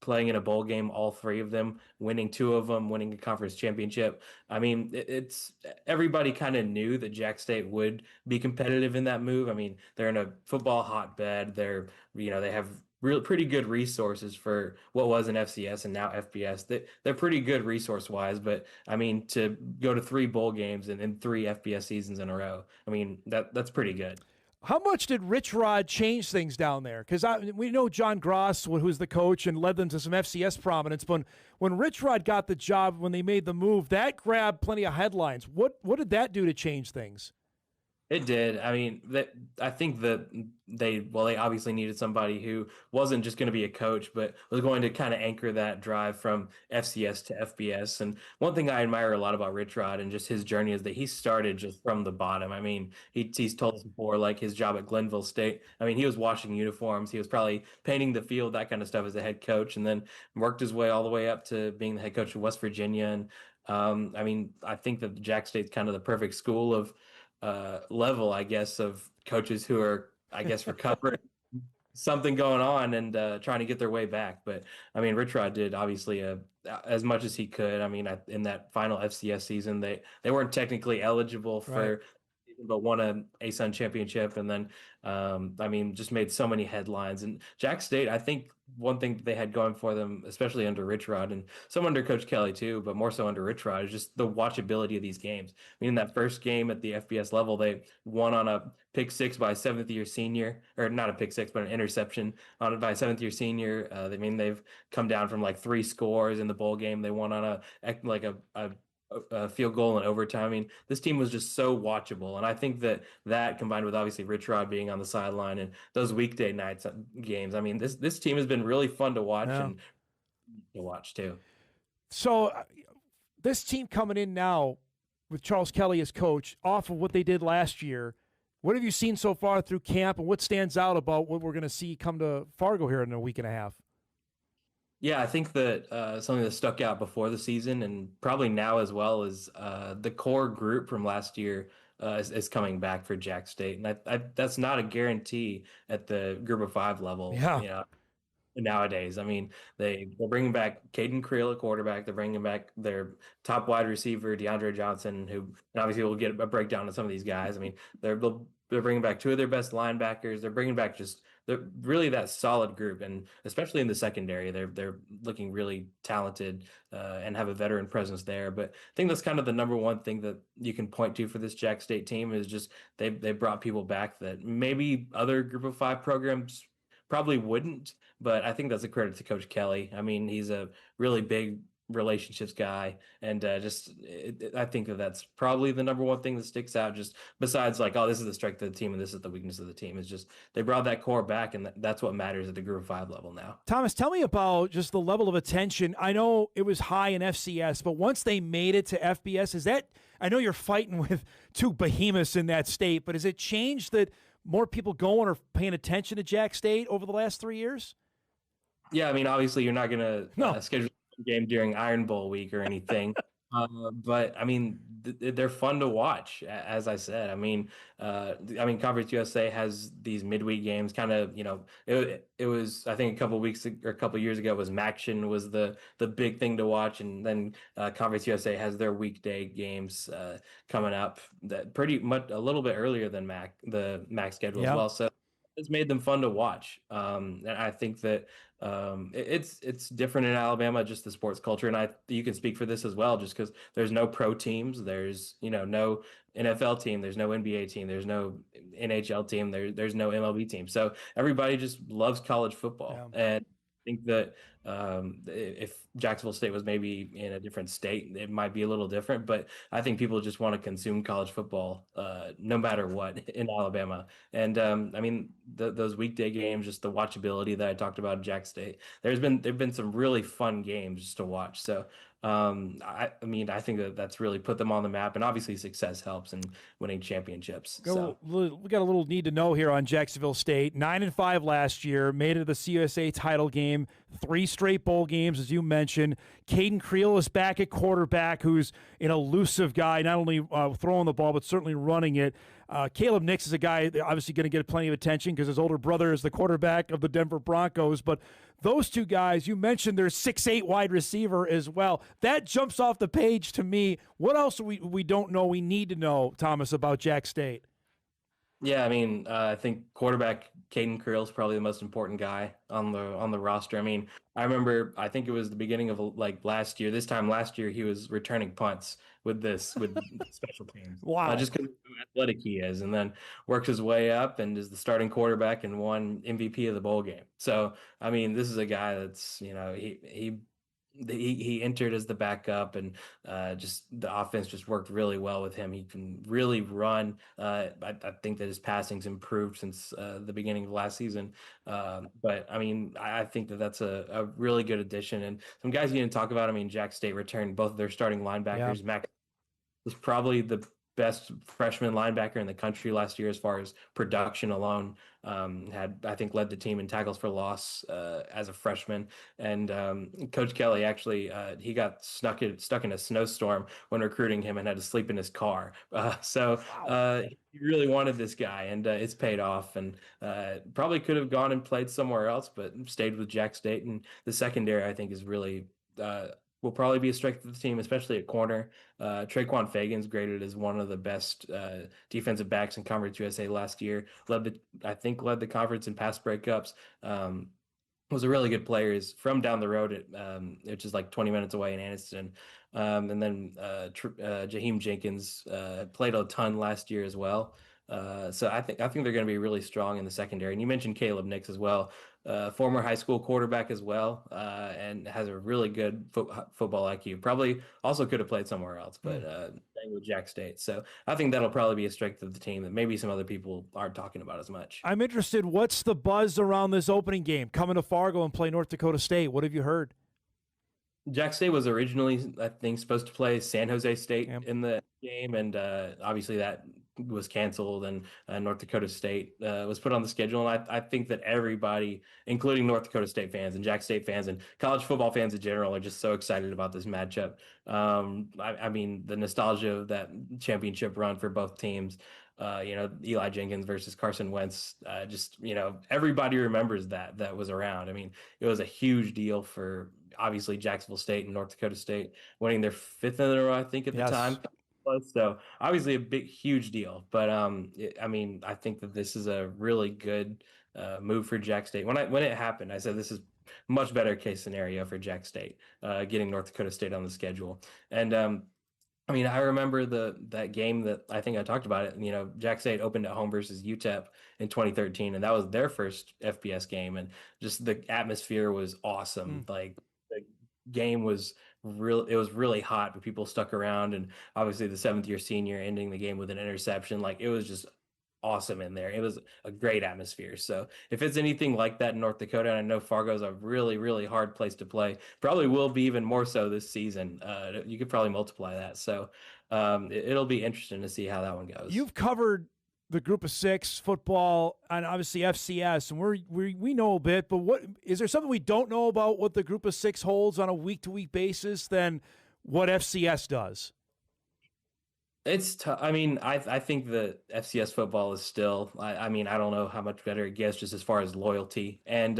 playing in a bowl game, all 3 of them, winning 2 of them, winning a conference championship. I mean, it's everybody kind of knew that Jack State would be competitive in that move. I mean, they're in a football hotbed. They have pretty good resources for what was an FCS and now FBS. They're pretty good resource-wise, but, I mean, to go to 3 bowl games and 3 FBS seasons in a row, I mean, that's pretty good. How much did Rich Rod change things down there? Because we know John Gross, who's the coach, and led them to some FCS prominence. But when Rich Rod got the job, when they made the move, that grabbed plenty of headlines. What did that do to change things? It did. I mean, I think that they obviously needed somebody who wasn't just going to be a coach, but was going to kind of anchor that drive from FCS to FBS. And one thing I admire a lot about Rich Rod and just his journey is that he started just from the bottom. I mean, he's told us before, like his job at Glenville State. I mean, he was washing uniforms. He was probably painting the field, that kind of stuff as a head coach, and then worked his way all the way up to being the head coach of West Virginia. And I mean, I think that Jack State's kind of the perfect school of level, I guess, of coaches who are, I guess, recovering something going on and trying to get their way back. But I mean, Rich Rod did obviously as much as he could. I mean, in that final FCS season, they weren't technically eligible for season, but won a ASUN championship, and then I mean, just made so many headlines. And Jack State, I think one thing that they had going for them, especially under Rich Rod and some under Coach Kelly too, but more so under Rich Rod, is just the watchability of these games. I mean, in that first game at the FBS level, they won on a pick six by a seventh-year senior, or not a pick six, but an interception on it by a seventh-year senior. I mean, they've come down from like 3 scores in the bowl game. They won on a field goal in overtime. I mean, this team was just so watchable, and I think that combined with obviously Rich Rod being on the sideline and those weekday nights games, I mean, this team has been really fun to watch and to watch too. So this team coming in now with Charles Kelly as coach, off of what they did last year, what have you seen so far through camp, and what stands out about what we're going to see come to Fargo here in a week and a half? Yeah, I think that something that stuck out before the season and probably now as well is the core group from last year is coming back for Jack State. And that's not a guarantee at the group of 5 level. Yeah. You know, nowadays. I mean, they're bringing back Caden Creel at quarterback. They're bringing back their top wide receiver, DeAndre Johnson, who and obviously we'll get a breakdown of some of these guys. I mean, they're bringing back 2 of their best linebackers. They're bringing back they're really that solid group, and especially in the secondary, they're looking really talented and have a veteran presence there. But I think that's kind of the number one thing that you can point to for this Jack State team is just they brought people back that maybe other Group of 5 programs probably wouldn't. But I think that's a credit to Coach Kelly. I mean, he's a really big relationships guy, and I think that's probably the number one thing that sticks out, just besides like, oh, this is the strength of the team and this is the weakness of the team. It's just they brought that core back, and that's what matters at the Group of 5 level now. Thomas, tell me about just the level of attention. I know it was high in FCS, but once they made it to FBS, is that, I know you're fighting with 2 behemoths in that state, but has it changed that more people going or paying attention to Jack State over the last 3 years? Yeah, I mean, obviously you're not going to schedule a game during Iron Bowl week or anything, but I mean, they're fun to watch. As I said, I mean, Conference USA has these midweek games. Kind of, you know, it was, I think a couple years ago was MACtion was the big thing to watch, and then Conference USA has their weekday games coming up that pretty much a little bit earlier than the MAC schedule as well. So it's made them fun to watch. And I think that it's different in Alabama, just the sports culture. And you can speak for this as well, just because there's no pro teams. There's, no NFL team. There's no NBA team. There's no NHL team. There's no MLB team. So everybody just loves college football. Yeah. And I think that if Jacksonville State was maybe in a different state, it might be a little different, but I think people just want to consume college football no matter what in Alabama. And those weekday games, just the watchability that I talked about at Jack State, there've been some really fun games just to watch. So I think that's really put them on the map, and obviously success helps in winning championships. We got a little need to know here on Jacksonville State. 9-5 last year, made it to the CUSA title game, 3 straight bowl games, as you mentioned. Caden Creel is back at quarterback, who's an elusive guy, not only throwing the ball, but certainly running it. Caleb Nix is a guy obviously going to get plenty of attention because his older brother is the quarterback of the Denver Broncos. But those 2 guys, you mentioned their 6'8" wide receiver as well. That jumps off the page to me. What else we don't know we need to know, Thomas, about Jack State? Yeah, I think quarterback Caden Creel is probably the most important guy on the roster. I remember, I think it was the beginning of last year. This time last year, he was returning punts with special teams. Wow! Just because of how athletic he is, and then worked his way up and is the starting quarterback and won MVP of the bowl game. So this is a guy that's he entered as the backup, and just the offense just worked really well with him. He can really run. I think that his passing's improved since the beginning of last season. But I think that's a really good addition. And some guys you didn't talk about. Jack State returned both of their starting linebackers. Yeah. Mac was probably the best freshman linebacker in the country last year as far as production alone. I think led the team in tackles for loss as a freshman. And Coach Kelly actually he got stuck in a snowstorm when recruiting him and had to sleep in his car. He really wanted this guy, and it's paid off. And probably could have gone and played somewhere else, but stayed with Jack State. And the secondary, I think, is really will probably be a strength of the team, especially at corner. Traquan Fagan's graded as one of the best defensive backs in Conference USA last year. Led the conference in pass breakups. Was a really good player. Is from down the road which is like 20 minutes away in Anniston. And then Jaheim Jenkins played a ton last year as well. So I think they're going to be really strong in the secondary. And you mentioned Caleb Nix as well, former high school quarterback as well, and has a really good football IQ. Probably also could have played somewhere else, but staying with Jack State. So I think that'll probably be a strength of the team that maybe some other people aren't talking about as much. I'm interested. What's the buzz around this opening game? Coming to Fargo and play North Dakota State. What have you heard? Jack State was originally, I think, supposed to play San Jose State in the game, and obviously that was canceled, and North Dakota State was put on the schedule. And I think that everybody, including North Dakota State fans and Jack State fans and college football fans in general, are just so excited about this matchup. I mean, the nostalgia of that championship run for both teams. Eli Jenkins versus Carson Wentz, everybody remembers that was around. I mean, it was a huge deal for obviously Jacksonville State and North Dakota State winning their 5th in a row, I think, at the time. So obviously a huge deal. But I think that this is a really good move for Jack State. When it happened, I said this is much better case scenario for Jack State, getting North Dakota State on the schedule. And I remember that game that I think I talked about it. Jack State opened at home versus UTEP in 2013, and that was their first FBS game, and just the atmosphere was awesome. Like the game was it was really hot, but people stuck around, and obviously the 7th-year senior ending the game with an interception. Like, it was just awesome in there. It was a great atmosphere. So if it's anything like that in North Dakota, and I know Fargo's a really, really hard place to play, probably will be even more so this season. You could probably multiply that. So it'll be interesting to see how that one goes. You've covered the Group of Six football and obviously FCS, and we know a bit, but what is there something we don't know about what the Group of Six holds on a week-to-week basis than what FCS does? It's tough. I mean, I think that FCS football is still, I don't know how much better it gets just as far as loyalty. And,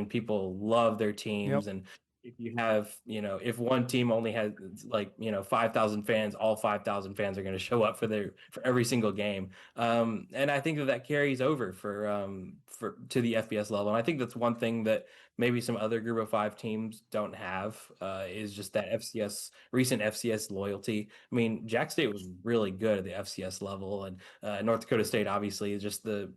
people love their teams. Yep. And if you have, if one team only has 5,000 fans, all 5,000 fans are going to show up for every single game. And I think that carries over to the FBS level. And I think that's one thing that maybe some other Group of 5 teams don't have, is just that recent FCS loyalty. I mean, Jack State was really good at the FCS level, and North Dakota State obviously is just the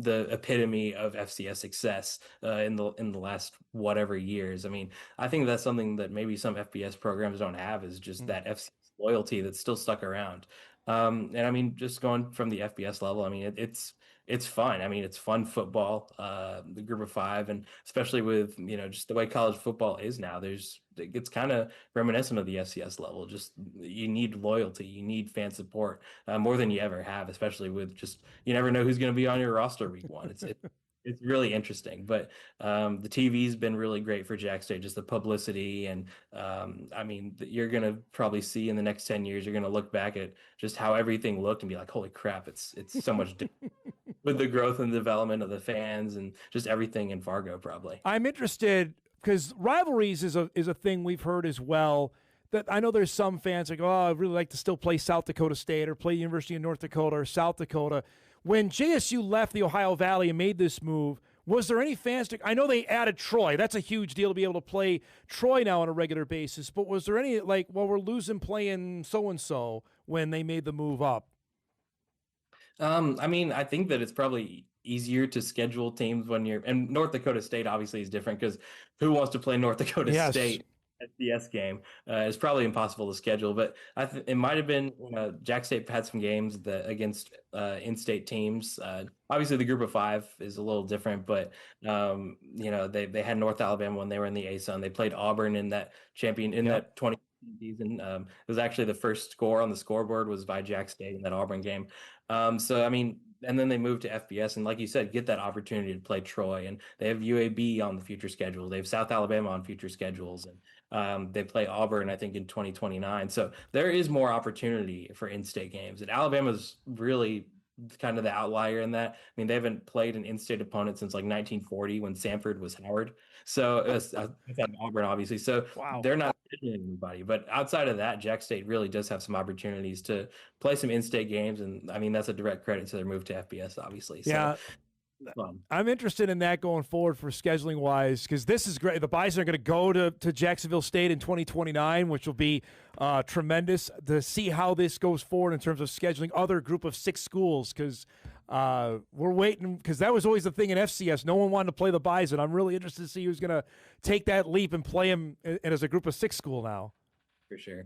epitome of FCS success in the last whatever years. I mean, I think that's something that maybe some FBS programs don't have, is just that FCS loyalty that's still stuck around. Just going from the FBS level, it's fun. It's fun football, the Group of 5, and especially with, just the way college football is now, it's kind of reminiscent of the FCS level. Just, you need loyalty, you need fan support, more than you ever have, especially with you never know who's going to be on your roster week 1. It's really interesting, but the TV's been really great for Jack State, just the publicity. And you're going to probably see in the next 10 years, you're going to look back at just how everything looked and be like, holy crap, it's so much different with the growth and development of the fans and just everything in Fargo, probably. I'm interested because rivalries is a thing we've heard as well. That I know there's some fans that go, oh, I'd really like to still play South Dakota State or play University of North Dakota or South Dakota. When JSU left the Ohio Valley and made this move, was there any fans I know they added Troy. That's a huge deal to be able to play Troy now on a regular basis. But was there any, we're losing playing so-and-so when they made the move up? I think that it's probably easier to schedule teams and North Dakota State obviously is different because who wants to play North Dakota State? FCS game is probably impossible to schedule, but it might have been Jack State had some games against in-state teams. Obviously, the Group of 5 is a little different, but they had North Alabama when they were in the ASUN. They played Auburn in that that 20 season. It was actually the first score on the scoreboard was by Jack State in that Auburn game. And then they moved to FBS, and like you said, get that opportunity to play Troy. And they have UAB on the future schedule. They have South Alabama on future schedules, and they play Auburn, I think, in 2029. So there is more opportunity for in-state games. And Alabama's really kind of the outlier in that. I mean, they haven't played an in-state opponent since like 1940 when Sanford was Howard. So it's Auburn, obviously. So they're not hitting anybody. But outside of that, Jack State really does have some opportunities to play some in-state games, and I mean that's a direct credit to their move to FBS, obviously. Yeah. So, I'm interested in that going forward for scheduling wise, because this is great. The Bison are going to go to Jacksonville State in 2029, which will be tremendous to see how this goes forward in terms of scheduling other group of 6 schools, because we're waiting, because that was always the thing in FCS. No one wanted to play the Bison. I'm really interested to see who's going to take that leap and play them as a group of 6 school now. For sure.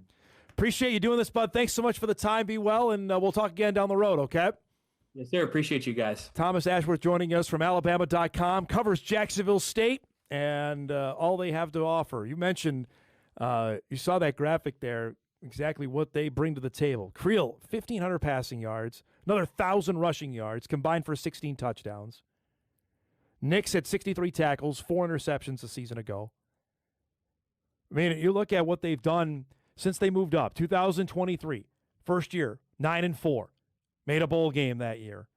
Appreciate you doing this, bud. Thanks so much for the time. Be well, and we'll talk again down the road, okay? Yes, sir. Appreciate you guys. Thomas Ashworth joining us from Alabama.com, covers Jacksonville State and all they have to offer. You mentioned, you saw that graphic there, exactly what they bring to the table. Creel, 1,500 passing yards, another 1,000 rushing yards, combined for 16 touchdowns. Nix had 63 tackles, 4 interceptions a season ago. I mean, you look at what they've done since they moved up. 2023, first year, 9-4. Made a bowl game that year.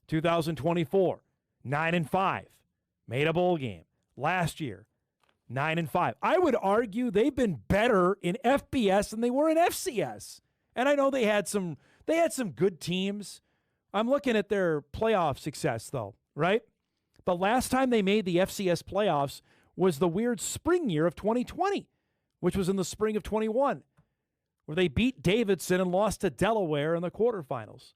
2024, 9-5. Made a bowl game. Last year, 9-5. I would argue they've been better in FBS than they were in FCS. And I know they had some good teams. I'm looking at their playoff success, though, right? The last time they made the FCS playoffs was the weird spring year of 2020, which was in the spring of 21, where they beat Davidson and lost to Delaware in the quarterfinals.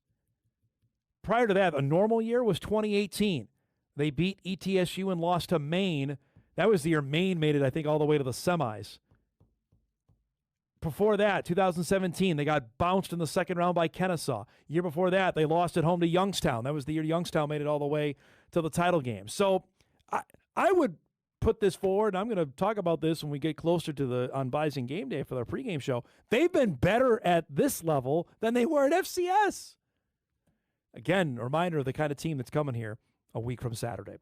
Prior to that, a normal year was 2018. They beat ETSU and lost to Maine. That was the year Maine made it, I think, all the way to the semis. Before that, 2017, they got bounced in the second round by Kennesaw. Year before that, they lost at home to Youngstown. That was the year Youngstown made it all the way to the title game. So I would put this forward, and I'm going to talk about this when we get closer to on Bison Game Day for their pregame show. They've been better at this level than they were at FCS. Again, a reminder of the kind of team that's coming here a week from Saturday.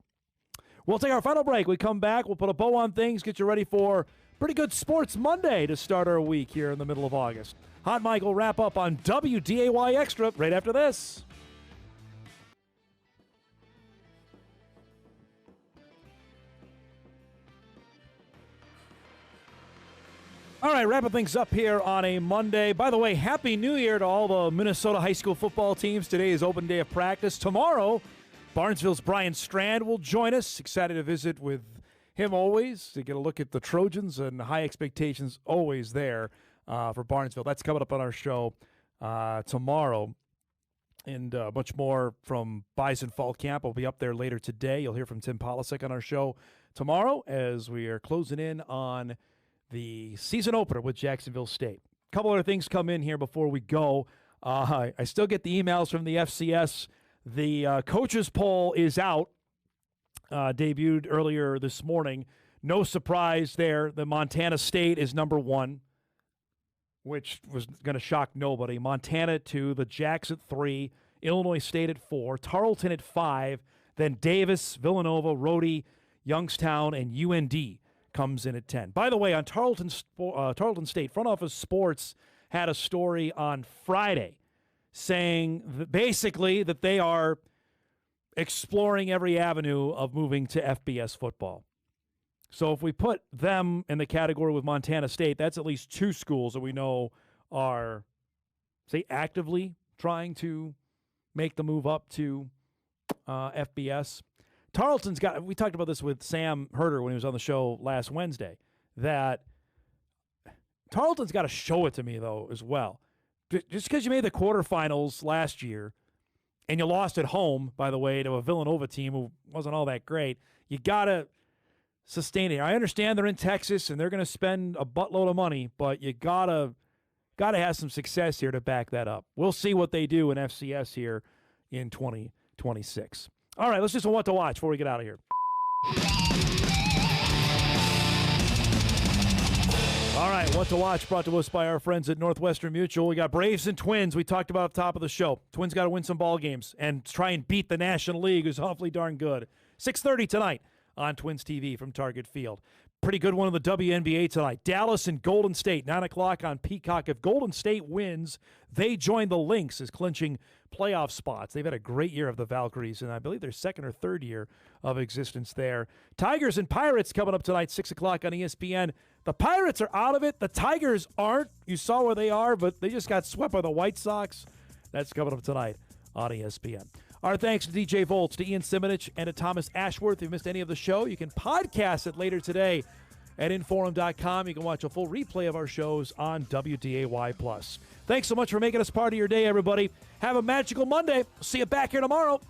We'll take our final break. We come back. We'll put a bow on things, get you ready for pretty good Sports Monday to start our week here in the middle of August. Hot Mike will wrap up on WDAY Extra right after this. All right, wrapping things up here on a Monday. By the way, Happy New Year to all the Minnesota high school football teams. Today is open day of practice. Tomorrow, Barnesville's Brian Strand will join us. Excited to visit with him always, to get a look at the Trojans, and high expectations always there for Barnesville. That's coming up on our show tomorrow. And much more from Bison Fall Camp will be up there later today. You'll hear from Tim Polasek on our show tomorrow as we are closing in on the season opener with Jacksonville State. A couple other things come in here before we go. I still get the emails from the FCS. The coaches poll is out, debuted earlier this morning. No surprise there. The Montana State is number 1, which was going to shock nobody. Montana at 2, the Jacks at 3, Illinois State at 4, Tarleton at 5, then Davis, Villanova, Rhodey, Youngstown, and UND comes in at 10. By the way, on Tarleton State, Front Office Sports had a story on Friday saying basically that they are exploring every avenue of moving to FBS football. So if we put them in the category with Montana State, that's at least 2 schools that we know are, say, actively trying to make the move up to FBS. Tarleton's got, we talked about this with Sam Herder when he was on the show last Wednesday, that Tarleton's got to show it to me, though, as well. Just because you made the quarterfinals last year and you lost at home, by the way, to a Villanova team who wasn't all that great, you got to sustain it. I understand they're in Texas and they're going to spend a buttload of money, but you got to have some success here to back that up. We'll see what they do in FCS here in 2026. All right, let's just what to watch before we get out of here. All right, what to watch brought to us by our friends at Northwestern Mutual. We got Braves and Twins. We talked about at the top of the show. Twins got to win some ball games and try and beat the National League, who's awfully darn good. 6:30 tonight on Twins TV from Target Field. Pretty good one in the WNBA tonight. Dallas and Golden State, 9 o'clock on Peacock. If Golden State wins, they join the Lynx as clinching playoff spots. They've had a great year of the Valkyries, and I believe their second or third year of existence there. Tigers and Pirates coming up tonight, 6 o'clock on ESPN. The Pirates are out of it. The Tigers aren't. You saw where they are, but they just got swept by the White Sox. That's coming up tonight on ESPN. Our thanks to DJ Voltz, to Ian Simonich, and to Thomas Ashworth. If you missed any of the show, you can podcast it later today at Inforum.com. You can watch a full replay of our shows on WDAY+. Thanks so much for making us part of your day, everybody. Have a magical Monday. See you back here tomorrow.